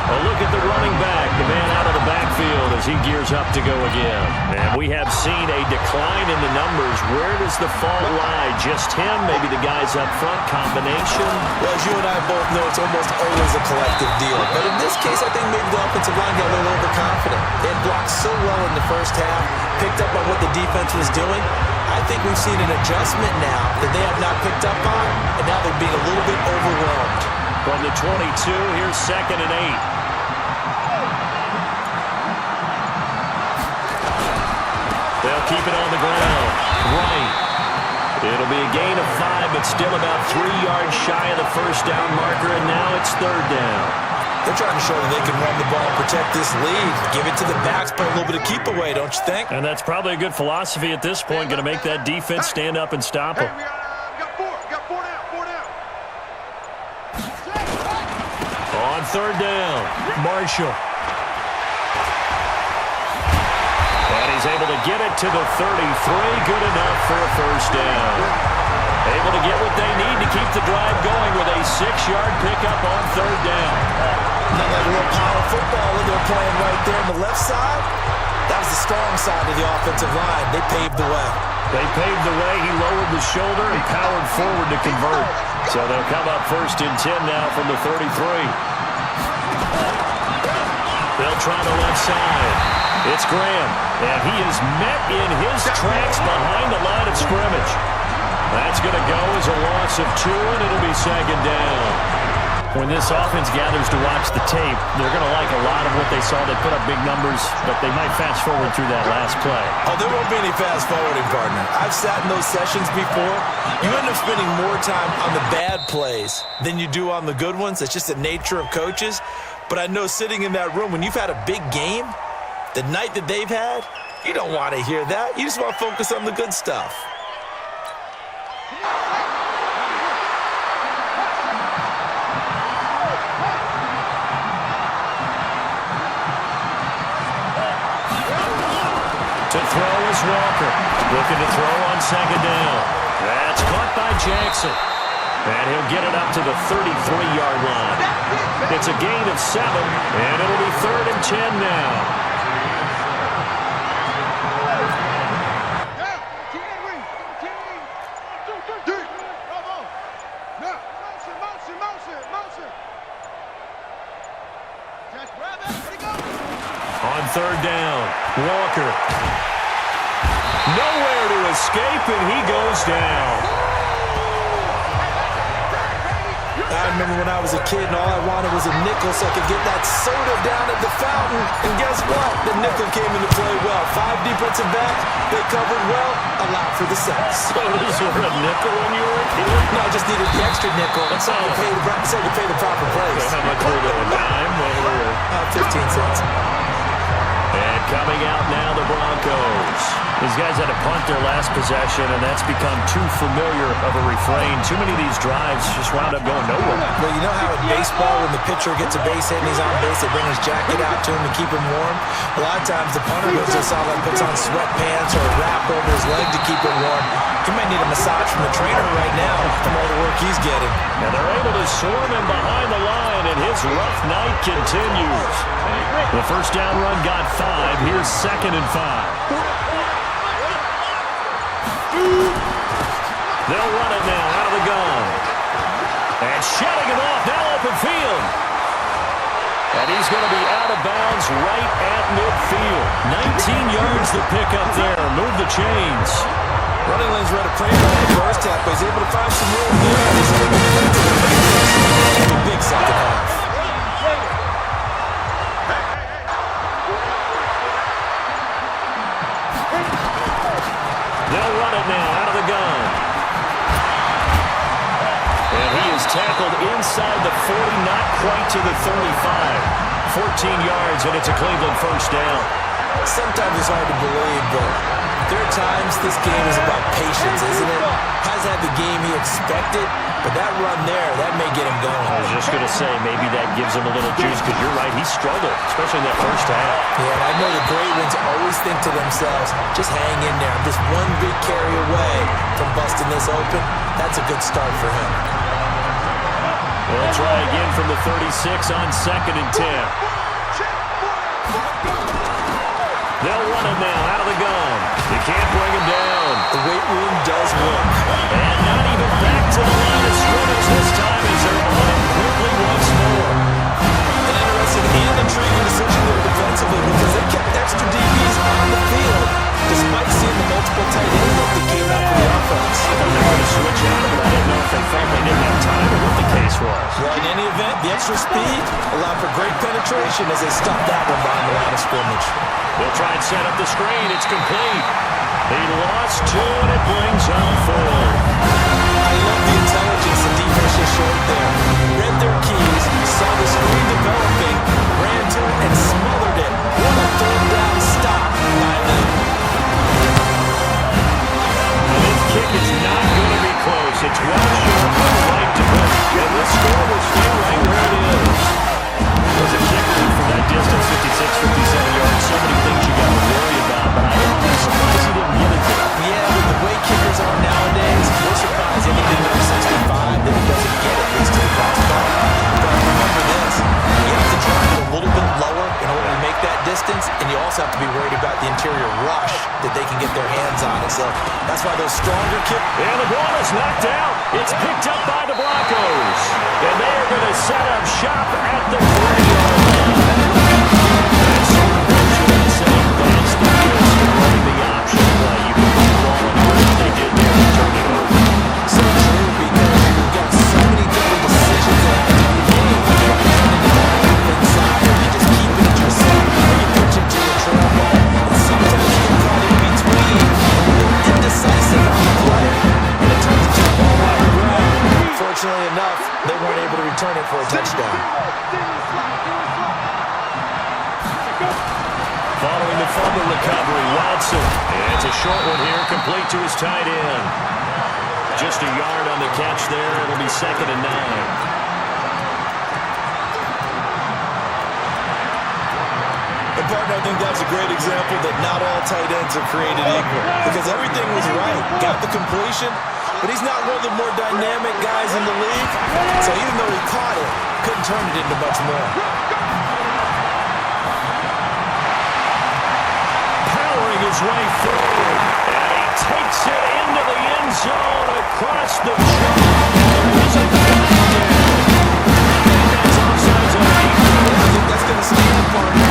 F: A look at the running back, the man out of the backfield as he gears up to go again. And we have seen a decline in the numbers. Where does the fault lie? Just him? Maybe the guys up front? Combination?
G: Well, as you and I both know, it's almost always a collective deal. But in this case, I think maybe the offensive line got a little overconfident. They had blocked so well in the first half, picked up on what the defense was doing. I think we've seen an adjustment now that they have not picked up on, and now they're being a little bit overwhelmed.
F: From the 22, here's 2nd and 8. They'll keep it on the ground. Right. It'll be a gain of 5, but still about 3 yards shy of the first down marker, and now it's 3rd down.
G: They're trying to show that they can run the ball and protect this lead. Give it to the backs, put a little bit of keep away, don't you think?
F: And that's probably a good philosophy at this point, going to make that defense stand up and stop them.
B: Got four down.
F: On 3rd down, Marshall. And he's able to get it to the 33. Good enough for a first down. Able to get what they need to keep the drive going with a 6-yard pickup on 3rd down.
G: Not like a little power football that they're playing right there on the left side. That was the strong side of the offensive line. They paved the way.
F: They paved the way. He lowered the shoulder and powered forward to convert. So they'll come up 1st and 10 now from the 33. They'll try the left side. It's Graham, and he is met in his tracks behind the line of scrimmage. That's going to go as a loss of 2, and it'll be 2nd down. When this offense gathers to watch the tape, they're going to like a lot of what they saw. They put up big numbers, but they might fast forward through that last play.
G: Oh, there won't be any fast forwarding, partner. I've sat in those sessions before. You end up spending more time on the bad plays than you do on the good ones. It's just the nature of coaches. But I know sitting in that room, when you've had a big game, the night that they've had, you don't want to hear that. You just want to focus on the good stuff.
F: To throw is Walker. Looking to throw on second down. That's caught by Jackson. And he'll get it up to the 33-yard line. It's a gain of 7, and it'll be 3rd and 10 now. On 3rd down, Walker. Nowhere to escape, and he goes down.
G: I remember when I was a kid and all I wanted was a nickel so I could get that soda down at the fountain. And guess what? The nickel came into play well. 5 defensive backs, they covered well, allowed for the sacks.
F: Sodas were a nickel when you were a kid?
G: No, I just needed the extra nickel. That's how you pay the proper price.
F: How much were they? A dime?
G: 15 cents.
F: And coming out now, the Broncos. These guys had to punt their last possession, and that's become too familiar of a refrain. Too many of these drives just wound up going nowhere.
G: Well, you know how in baseball, when the pitcher gets a base hit and he's on base, they bring his jacket out to him to keep him warm? A lot of times the punter goes just all like puts on sweatpants or a wrap over his leg to keep it warm. He might need a massage from the trainer right now from all the work he's getting.
F: And they're able to swarm him behind the line, and his rough night continues. The first down run got 5. Here's 2nd and 5. They'll run it now out of the gun. And shutting it off, now open field. And he's going to be out of bounds right at midfield. 19 yards to pick up there. Move the chains.
G: Running lanes read a prayer on the first half, but he's able to find some room there. Big second half.
F: They'll run it now out of the gun. And he is tackled inside the 40, not quite to the 35. 14 yards, and it's a Cleveland first down.
G: Sometimes it's hard to believe, but there are times this game is about patience, isn't it? Has had the game he expected, but that run there, that may get him going.
F: I was just going to say, maybe that gives him a little juice, because you're right, he struggled, especially in that first half.
G: Yeah, and I know the great ones always think to themselves, just hang in there. I'm just one big carry away from busting this open. That's a good start for him.
F: They'll try again from the 36 on 2nd and 10. They'll run him now out of the gun. You can't bring him down.
G: The weight room does work.
F: And not even back to the line of scrimmage this time as they're on him quickly once more.
G: An interesting and intriguing decision there defensively because they kept extra DBs on the field despite seeing the multiple tight end look that came out for the offense.
F: I thought they were going to switch out, but I didn't know if they felt they didn't have time or what the case was.
G: Well, in any event, the extra speed allowed for great penetration as they stopped that one behind the line of scrimmage.
F: They'll try and set up the screen. It's complete. He lost 2, and it brings up 4.
G: I love the intelligence the defense just showed there. Read their keys, saw the screen developing, ran to it, and smothered it. What a 3rd down stop by them.
F: And this kick is not going to be close. It's well short of the right to go. And this score will stay right where it is. As a kicker from that distance, 56, 57 yards, so many things you got to worry about, but I'm surprised he didn't get it there.
G: Yeah, with the way kickers are nowadays, we're surprised anything over 65 that he doesn't get at least to the crossbar. But remember this, you have to drive it a little bit lower in order to make that distance, and you also have to be worried about the interior rush that they can get their hands on it. So that's why those stronger kick.
F: And the ball is knocked out. It's picked up by the Broncos. And they are going to set up shop at the 40-yard line. That's sort of what you would say. That's the risk of running the option play. You can put the ball in where they did there and turn it over.
G: So true because you've got so many different decisions that you can't return it for a touchdown.
F: Following the fumble recovery, Watson. It's a short one here, complete to his tight end. Just a yard on the catch there. It'll be 2nd and 9.
G: Partner, I think that's a great example that not all tight ends are created equal, because everything was right. Got the completion, but he's not one of the more dynamic guys in the league. So even though he caught it, couldn't turn it into much more.
F: Powering his way forward, and he takes it into the end zone across the There's a that's offsides on me. I think that's going to stand the partner.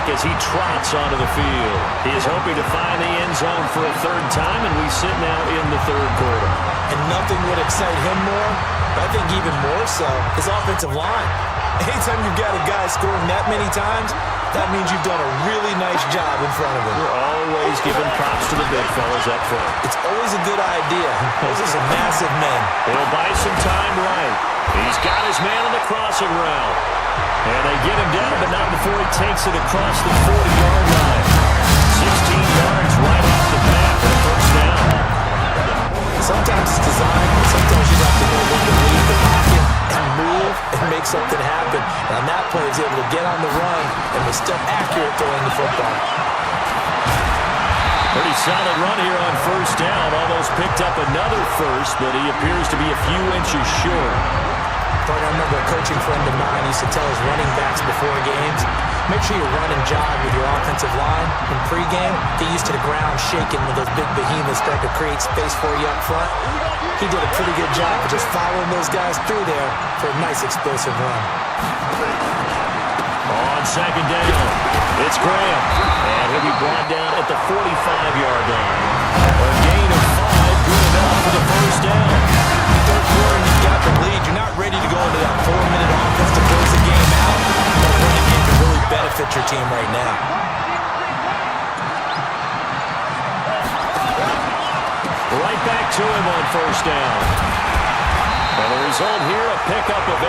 F: As he trots onto the field. He is hoping to find the end zone for a third time, and we sit now in the third quarter.
G: And nothing would excite him more, but I think even more so, his offensive line. Anytime you've got a guy scoring that many times, that means you've done a really nice job in front of him.
F: We're always giving props to the big fellas up front.
G: It's always a good idea. Those are some massive men.
F: He'll buy some time right. He's got his man on the crossing route. And they get him down, but not before he takes it across the 40-yard line. 16 yards right off the bat for the first down.
G: Sometimes it's design, sometimes you have to know when to leave the pocket and move and make something happen. And on that play, he's able to get on the run and was still accurate throwing the football.
F: Pretty solid run here on first down. Almost picked up another first, but he appears to be a few inches short.
G: I remember a coaching friend of mine used to tell his running backs before games, make sure you run and jog with your offensive line in pregame. Get used to the ground shaking when those big behemoths start to create space for you up front. He did a pretty good job of just following those guys through there for a nice explosive run.
F: On second down, it's Graham, and he'll be brought down at the 45-yard line. A gain of 5, good enough for the first down.
G: Third quarter, you got the lead. You're not ready to go into that 4-minute offense to close the game out. But a running game can really benefit your team right now.
F: Right back to him on first down. And the result here, a pickup of 8.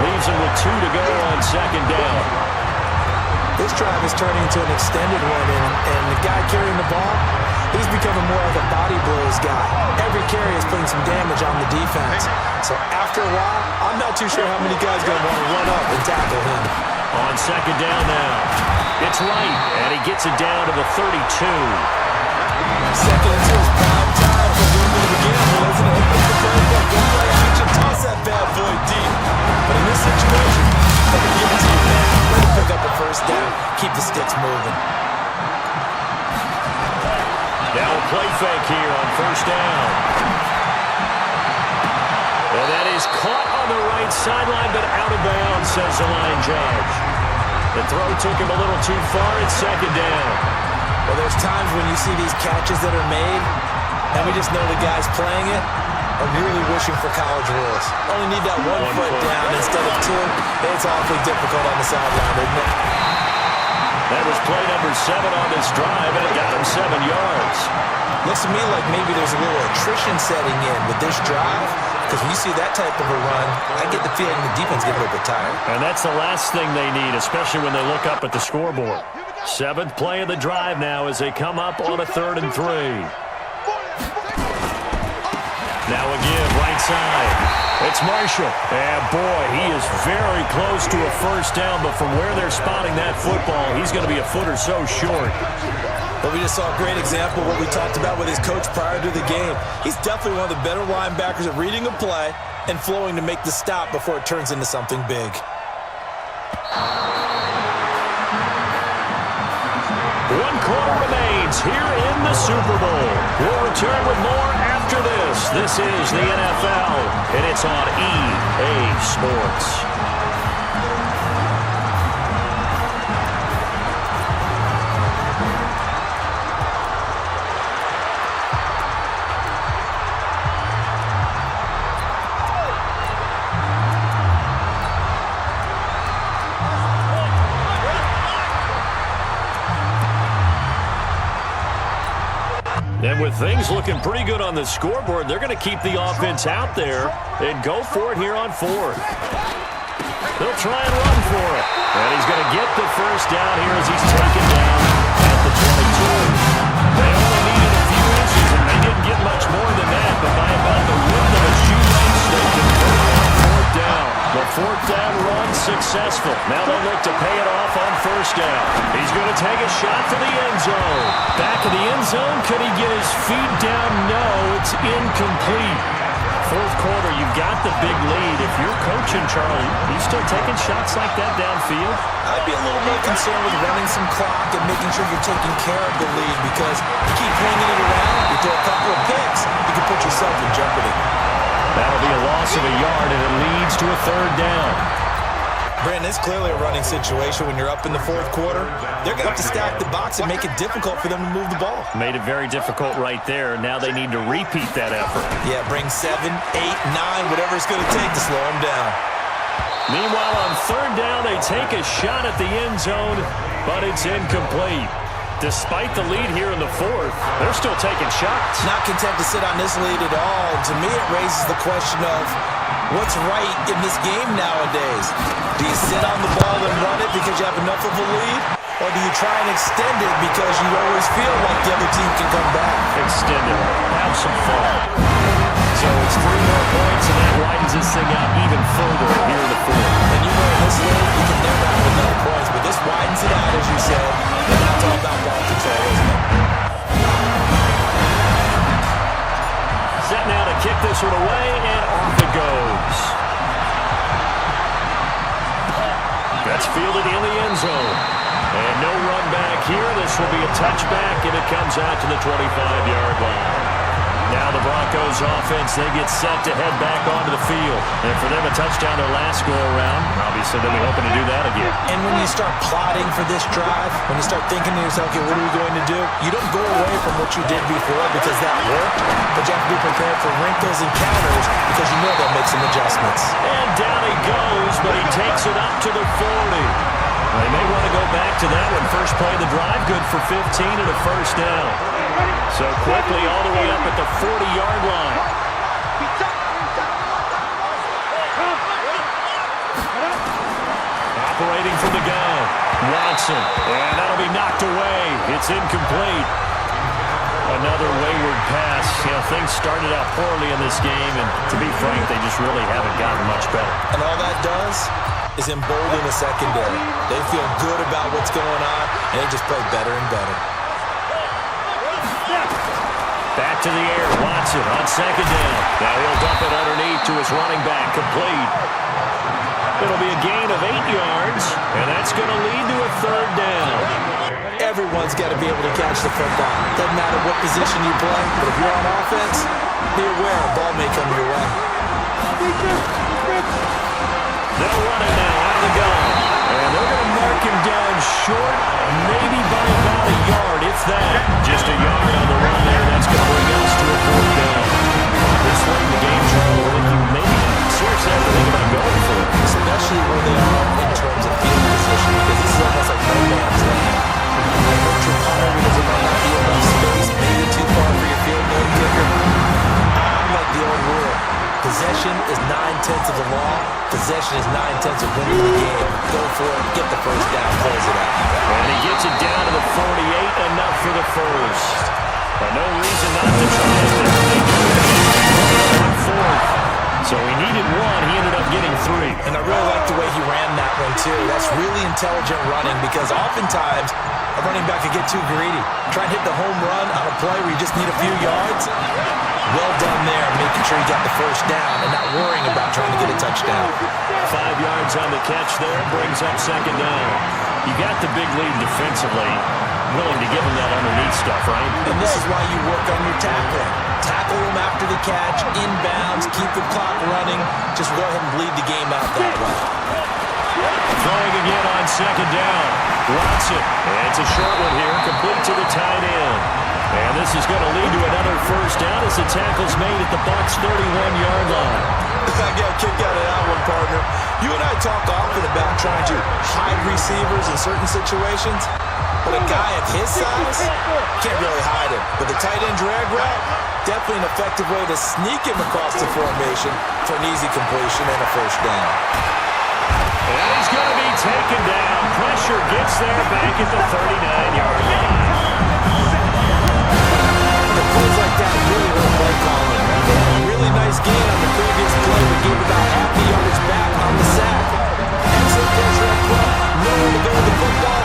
F: Leaves him with 2 to go on second down.
G: This drive is turning into an extended one, and the guy carrying the ball, he's becoming more like a body blows guy. Every carry is putting some damage on the defense. So after a while, I'm not too sure how many guys are going to want to run up and tackle him.
F: On second down now. It's Wright, and he gets it down to the 32.
G: Second into his prime time for Wimby to gamble, isn't it? Open the playbook, go play action, toss that bad boy deep. But in this situation, let me give it to you now. Let him pick up a first down, keep the sticks moving.
F: Now a play fake here on first down. And that is caught on the right sideline, but out of bounds, says the line judge. The throw took him a little too far. It's second down.
G: Well, there's times when you see these catches that are made, and we just know the guys playing it are really wishing for college rules. Only need that one foot down instead of 2. It's awfully difficult on the sideline, isn't it?
F: That was play number 7 on this drive, and it got him 7 yards.
G: Looks to me like maybe there's a little attrition setting in with this drive, because when you see that type of a run, I get the feeling the defense gets a little bit tired.
F: And that's the last thing they need, especially when they look up at the scoreboard. 7th play of the drive now as they come up on a 3rd and 3. Now again, right side. It's Marshall. And boy, he is very close to a first down, but from where they're spotting that football, he's going to be a foot or so short.
G: But we just saw a great example of what we talked about with his coach prior to the game. He's definitely one of the better linebackers at reading a play and flowing to make the stop before it turns into something big.
F: One quarter remains here in the Super Bowl. We'll return with more after this. This is the NFL, and it's on EA Sports. And with things looking pretty good on the scoreboard, they're going to keep the offense out there and go for it here on fourth. They'll try and run for it. And he's going to get the first down here as he's taken down at the 22. They only needed a few inches, and they didn't get much more than that, but by about the width of a shoelace, they converted on fourth down. The fourth down run successful. Now they look to pay it off on first down. He's going to take a shot for the end zone. Back of the end zone. Could he get his feet down? No, it's incomplete. Fourth quarter, you've got the big lead. If you're coaching, Charlie, you still taking shots like that downfield?
G: I'd be a little more concerned with running some clock and making sure you're taking care of the lead, because you keep flinging it around, you throw a couple of picks, you can put yourself in jeopardy.
F: That'll be a loss of a yard, and it leads to a third down.
G: Brandon, it's clearly a running situation when you're up in the fourth quarter. They're going to have to stack the box and make it difficult for them to move the ball.
F: Made it very difficult right there. Now they need to repeat that effort.
G: Yeah, bring 7, 8, 9, whatever it's going to take to slow them down.
F: Meanwhile, on third down, they take a shot at the end zone, but it's incomplete. Despite the lead here in the fourth, they're still taking shots.
G: Not content to sit on this lead at all. To me, it raises the question of what's right in this game nowadays. Do you sit on the ball and run it because you have enough of a lead? Or do you try and extend it because you always feel like the other team can come back?
F: Extend it. Have some fun. So it's 3 more points, and that widens this thing out even further here in the fourth.
G: And you know in this league, you can never have enough points, but this widens it out, as you said. And that's all about ball control, isn't it?
F: Set now to kick this one away, and off it goes. That's fielded in the end zone. And no run back here. This will be a touchback, and it comes out to the 25-yard line. Now the Broncos offense, they get set to head back onto the field. And for them, a touchdown their last go-around. Obviously, they'll be hoping to do that again.
G: And when you start plotting for this drive, when you start thinking to yourself, okay, what are we going to do? You don't go away from what you did before because that worked, but you have to be prepared for wrinkles and counters because you know they'll make some adjustments.
F: And down he goes, but he takes it up to the 40. They may want to go back to that one. First play of the drive, good for 15 and a first down. So quickly all the way up at the 40-yard line. Operating from the gun, Watson, and that'll be knocked away. It's incomplete. Another wayward pass. You know, things started out poorly in this game, and to be frank, they just really haven't gotten much better.
G: And all that does is embolden the secondary. They feel good about what's going on, and they just play better and better.
F: Back to the air, Watson on second down. Now he'll dump it underneath to his running back, complete. It'll be a gain of 8 yards, and that's going to lead to a third down.
G: Everyone's got to be able to catch the football. Doesn't matter what position you play, but if you're on offense, be aware a ball may come your way.
F: They'll run it now out of the gun. And they're going to mark him down short, maybe by about a yard, if that. Just a yard on the run there. That's going to bring us to a fourth down. This late in the game, Charlie, I think you maybe seriously have to think about going for it.
G: Especially where they are in terms of field position, because this is almost like no man's land. They hurt your punter because it might not be enough space, maybe too far for your field goal kicker. Like the old rule, possession is 9/10 of the law. Possession is 9/10 of winning the game. Go for it, get the first down, close it out.
F: And he gets it down to the 48, enough for the first. But no reason not to try it. So he needed one. He ended up getting 3.
G: And I really like the way he ran that one, too. That's really intelligent running because oftentimes a running back could get too greedy. Try and hit the home run on a play where you just need a few yards. Well done there, making sure you got the first down and not worrying about trying to get a touchdown.
F: 5 yards on the catch there, brings up second down. You got the big lead defensively. Willing to give him that underneath stuff, right?
G: And this is why you work on your tackling. Tackle him after the catch, inbounds, keep the clock running. Just go ahead and bleed the game out that way.
F: Throwing again on second down. Watson. And it's a short one here, complete to the tight end. And this is going to lead to another first down as the tackle's made at the Bucs' 31-yard line.
G: I got a kick out of that one, partner. You and I talk often about trying to hide receivers in certain situations, but a guy of his size can't really hide him. But the tight end drag route, definitely an effective way to sneak him across the formation for an easy completion and a first down.
F: And he's going to be taken down. Pressure gets there back at the 39-yard line.
G: Plays like that really hurt play calling. Really nice gain on the previous play, but gave about half the yardage back on the sack. Excellent pressure up front. Nowhere to go with the football.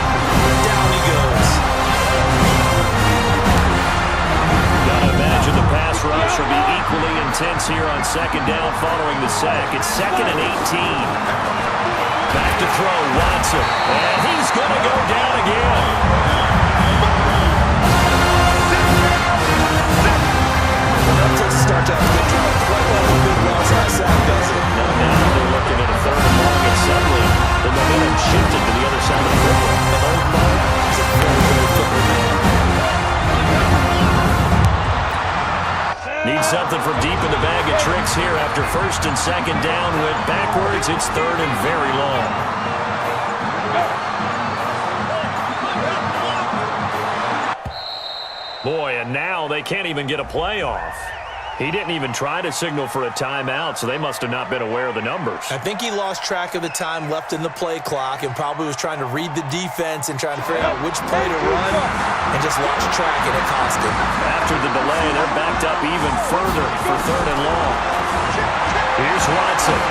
G: Down he goes.
F: Gotta imagine the pass rush will be equally intense here on second down following the sack. It's 2nd and 18. Back to throw, Watson. And he's gonna go down again. Start to have a good drive. Quite well a big loss on the sack, does it? Now they're looking at a 3rd and long, and suddenly the momentum shifted to the other side of the field. The old Mark is a very, very football man. Need something from deep in the bag of tricks here after 1st and 2nd down. Went backwards. It's 3rd and very long. Boy, and now they can't even get a play off. He didn't even try to signal for a timeout, so they must have not been aware of the numbers.
G: I think he lost track of the time left in the play clock and probably was trying to read the defense and trying to figure out which play to run and just lost track, and it cost him.
F: After the delay, they're backed up even further for 3rd and long. Here's Watson.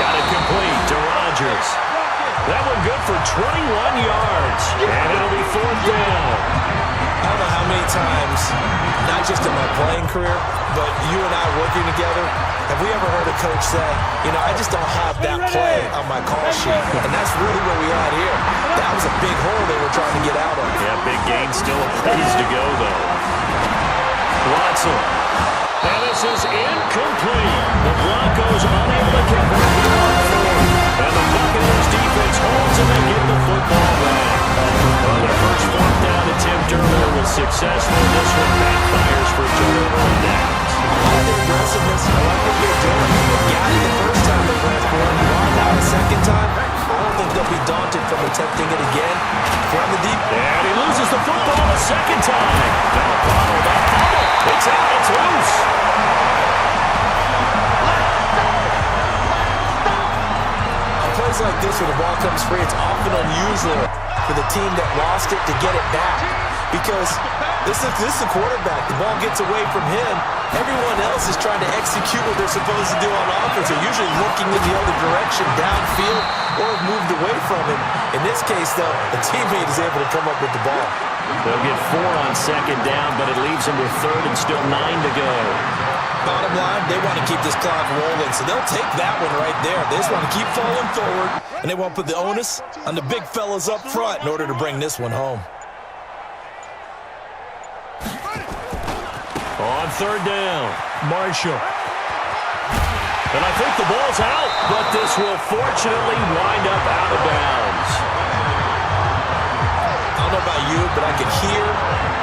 F: Got it complete to Rodgers. That one good for 21 yards, and it'll be 4th down. I don't know how many times, not just in my playing career, but you and I working together, have we ever heard a coach say, you know, I just don't have that play on my call sheet. And that's really where we are here. That was a big hole they were trying to get out of. Yeah, big gain, still a ways to go, though. Watson. And this is incomplete. The Broncos unable to convert here on 4th. And the Buccaneers defense holds and they get the football back. Well, their first 4th down attempt earlier was successful. This one backfires for turnover on downs. I like their aggressiveness. I like what they're doing. They got it the first time they went for it. Now the second time, I don't think they'll be daunted from attempting it again. From the deep. And he loses the football a second time. Now Donald, that fumble. It's out. It's loose. Plays like this where the ball comes free, it's often unusual for the team that lost it to get it back because this is the quarterback. The ball gets away from him. Everyone else is trying to execute what they're supposed to do on offense. They're usually looking in the other direction, downfield, or have moved away from him. In this case, though, the teammate is able to come up with the ball. They'll get 4 on second down, but it leaves them with 3rd and still 9 to go. Bottom line, they want to keep this clock rolling, so they'll take that one right there. They just want to keep falling forward, and they want to put the onus on the big fellas up front in order to bring this one home. On 3rd down, Marshall. And I think the ball's out, but this will fortunately wind up out of bounds. I don't know about you, but I can hear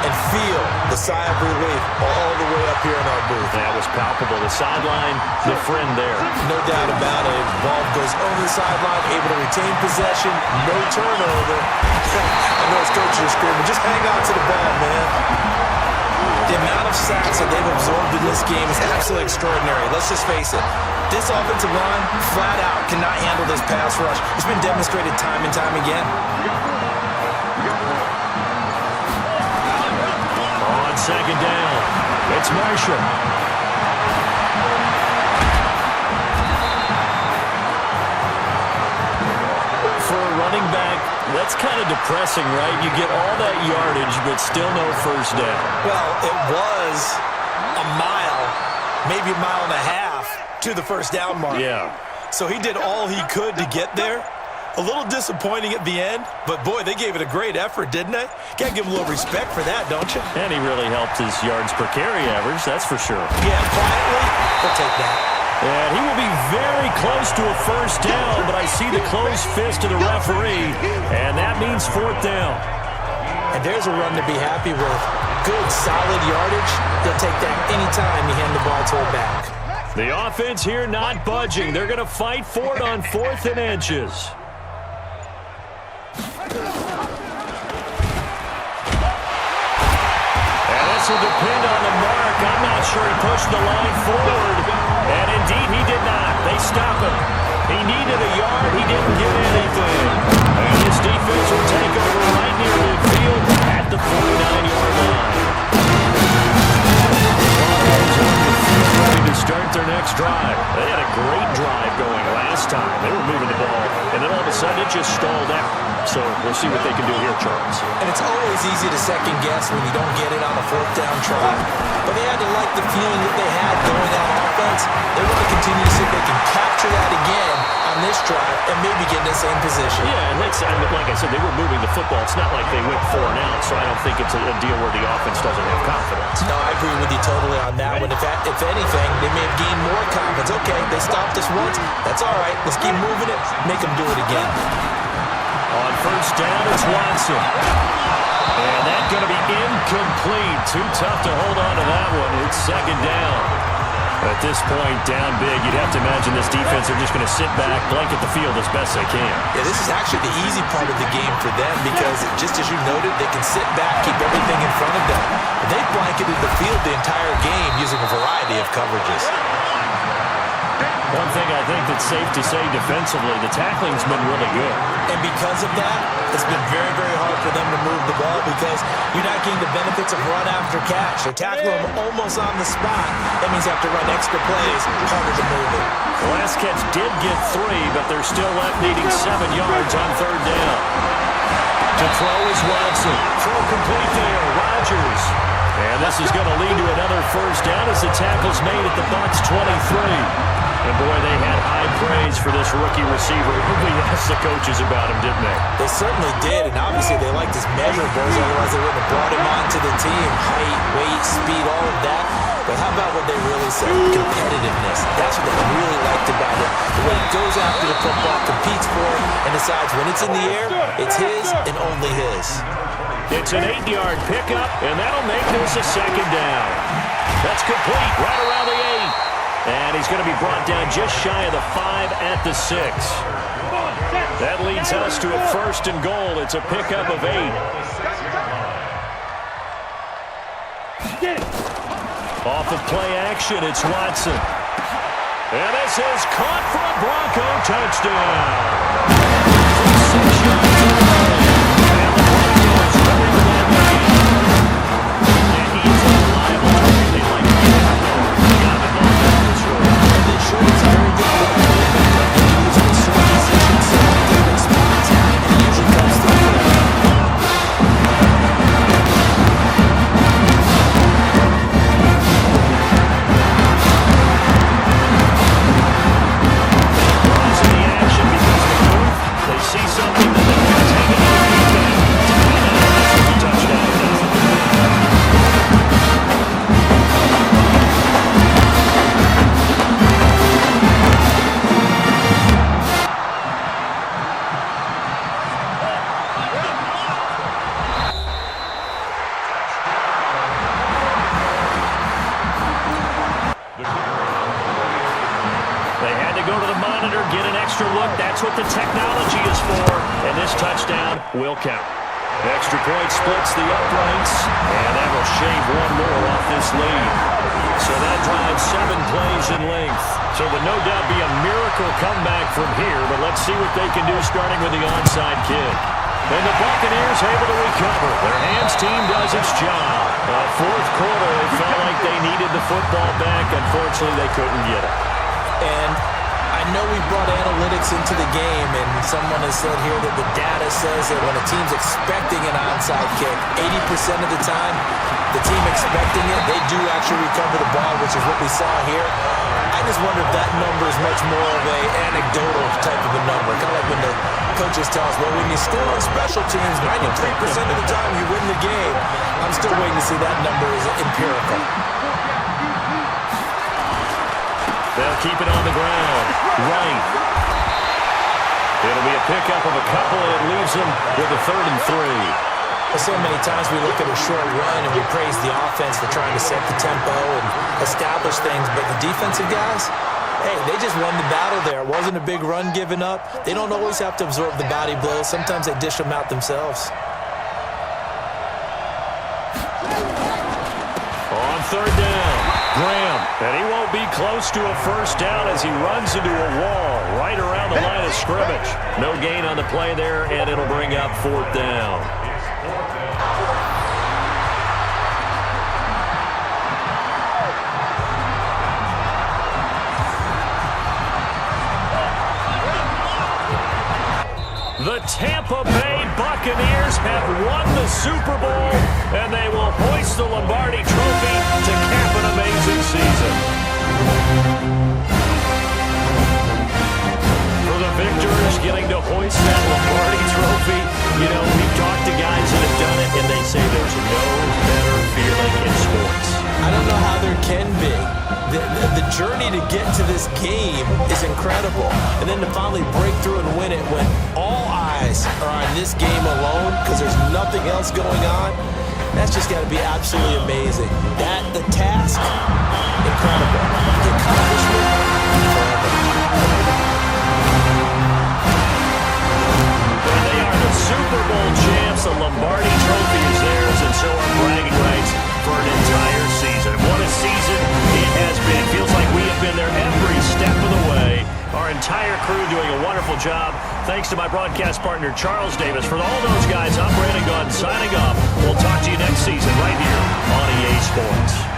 F: and feel the sigh of relief all the way up here in our booth. That was palpable. The sideline, the friend there. No doubt about it. The ball goes over the sideline, able to retain possession, no turnover. I know his coaches are screaming, just hang on to the ball, man. The amount of sacks that they've absorbed in this game is absolutely extraordinary. Let's just face it. This offensive line, flat out, cannot handle this pass rush. It's been demonstrated time and time again. On second down, it's Marshall. running back, that's kind of depressing, right? You get all that yardage, but still no first down.
G: Well, it was a mile, maybe a mile and a half to the first down mark.
F: Yeah.
G: So he did all he could to get there. A little disappointing at the end, but boy, they gave it a great effort, didn't they? Gotta give him a little respect for that, don't you?
F: And he really helped his yards per carry average, that's for sure.
G: Yeah, quietly, we'll take that.
F: And he will be very close to a first down, but I see the closed fist of the referee, and that means fourth down.
G: And there's a run to be happy with. Good, solid yardage. They'll take that anytime you hand the ball to a back.
F: The offense here not budging. They're going to fight for it on 4th and inches. And this will depend on the mark. I'm not sure he pushed the line forward. And indeed, he did not. They stop him. He needed a yard. He didn't get anything. And this defense will take over right near midfield at the 49-yard line. Ready to start their next drive. They had a great drive going last time. They were moving the ball, and then all of a sudden it just stalled out. So we'll see what they can do here, Charles.
G: And it's always easy to second guess when you don't get it on a 4th down try. But they had to like the feeling that they had going that offense. They want to continue to see if they can capture that again on this drive and maybe get in the same position.
F: Yeah, and like I said, they were moving the football. It's not like they went 4 and out, so I don't think it's a deal where the offense doesn't have confidence.
G: No, I agree with you totally on that one. If anything, they may have gained more confidence. Okay, they stopped us once. That's all right. Let's keep moving it. Make them do it again.
F: On first down, it's Watson. And that's going to be incomplete. Too tough to hold on to that one. It's 2nd down. At this point, down big, you'd have to imagine this defense are just going to sit back, blanket the field as best they can.
G: Yeah, this is actually the easy part of the game for them because, just as you noted, they can sit back, keep everything in front of them. They blanketed the field the entire game using a variety of coverages.
F: One thing I think that's safe to say defensively, the tackling's been really good.
G: And because of that, it's been very, very hard for them to move the ball because you're not getting the benefits of run after catch. They're tackling them almost on the spot. That means you have to run extra plays, harder to move it.
F: The last catch did get 3, but they're still left needing 7 yards on 3rd down. To throw is Watson. Throw complete there. Rodgers. And this is going to lead to another first down as the tackle's made at the Bucs 23. And boy, they had high praise for this rookie receiver. We asked the coaches about him, didn't they?
G: They certainly did, and obviously they liked his measurables, otherwise they wouldn't have brought him onto the team. Height, weight, speed, all of that. But how about what they really said? Competitiveness. That's what they really liked about it. The way he goes after the football, competes for it, and decides when it's in the air, it's his and only his.
F: It's an 8-yard pickup, and that'll make this a 2nd down. That's complete, right around the 8. And he's going to be brought down just shy of the 5 at the 6. That leads us to a 1st and goal. It's a pickup of 8. Off of play action, it's Watson. And this is caught for a Bronco touchdown. From 6 yards away. And the Broncos running the lead. And he's reliable. They like to get it.
G: They sure it's very good for them. They use it in certain positions, so different spots, and it usually comes through.
F: Rise in the action because the North, they see something that they can take it over the weekend. This is a touchdown. Get an extra look. That's what the technology is for. And this touchdown will count. Extra point splits the uprights. And that will shave one more off this lead. So that drives 7 plays in length. So will no doubt be a miracle comeback from here. But let's see what they can do starting with the onside kick. And the Buccaneers able to recover. Their hands team does its job. 4th quarter, it felt like they needed the football back. Unfortunately, they couldn't get it.
G: And I know we brought analytics into the game, and someone has said here that the data says that when a team's expecting an onside kick, 80% of the time, the team expecting it, they do actually recover the ball, which is what we saw here. I just wonder if that number is much more of an anecdotal type of a number. Kind of like when the coaches tell us, well, when you score on special teams, 93% of the time you win the game. I'm still waiting to see that number is empirical.
F: They'll keep it on the ground. Right. It'll be a pickup of a couple, and it leaves them with a 3rd and 3.
G: So many times we look at a short run and we praise the offense for trying to set the tempo and establish things, but the defensive guys, hey, they just won the battle there. It wasn't a big run given up. They don't always have to absorb the body blows. Sometimes they dish them out themselves.
F: On 3rd down, Graham, and he won't be close to a 1st down as he runs into a wall right around the line of scrimmage. No gain on the play there, and it'll bring up 4th down. The Tampa Bay Buccaneers have won the Super Bowl, and they will hoist the Lombardi Trophy to cap an amazing season. For the victors getting to hoist that Lombardi Trophy, you know, we've talked to guys that have done it, and they say there's no better feeling in sports.
G: I don't know how there can be. The journey to get to this game is incredible. And then to finally break through and win it when all eyes are on this game alone because there's nothing else going on, that's just got to be absolutely amazing. The task, incredible. The accomplishment, forever.
F: And they are the Super Bowl champs. The Lombardi Trophy is theirs, and so are bragging rights for an entire season. What a season it has been. Feels like we have been there every step of the way. Our entire crew doing a wonderful job. Thanks to my broadcast partner, Charles Davis. For all those guys, I'm Brandon Gaudin signing off. We'll talk to you next season right here on EA Sports.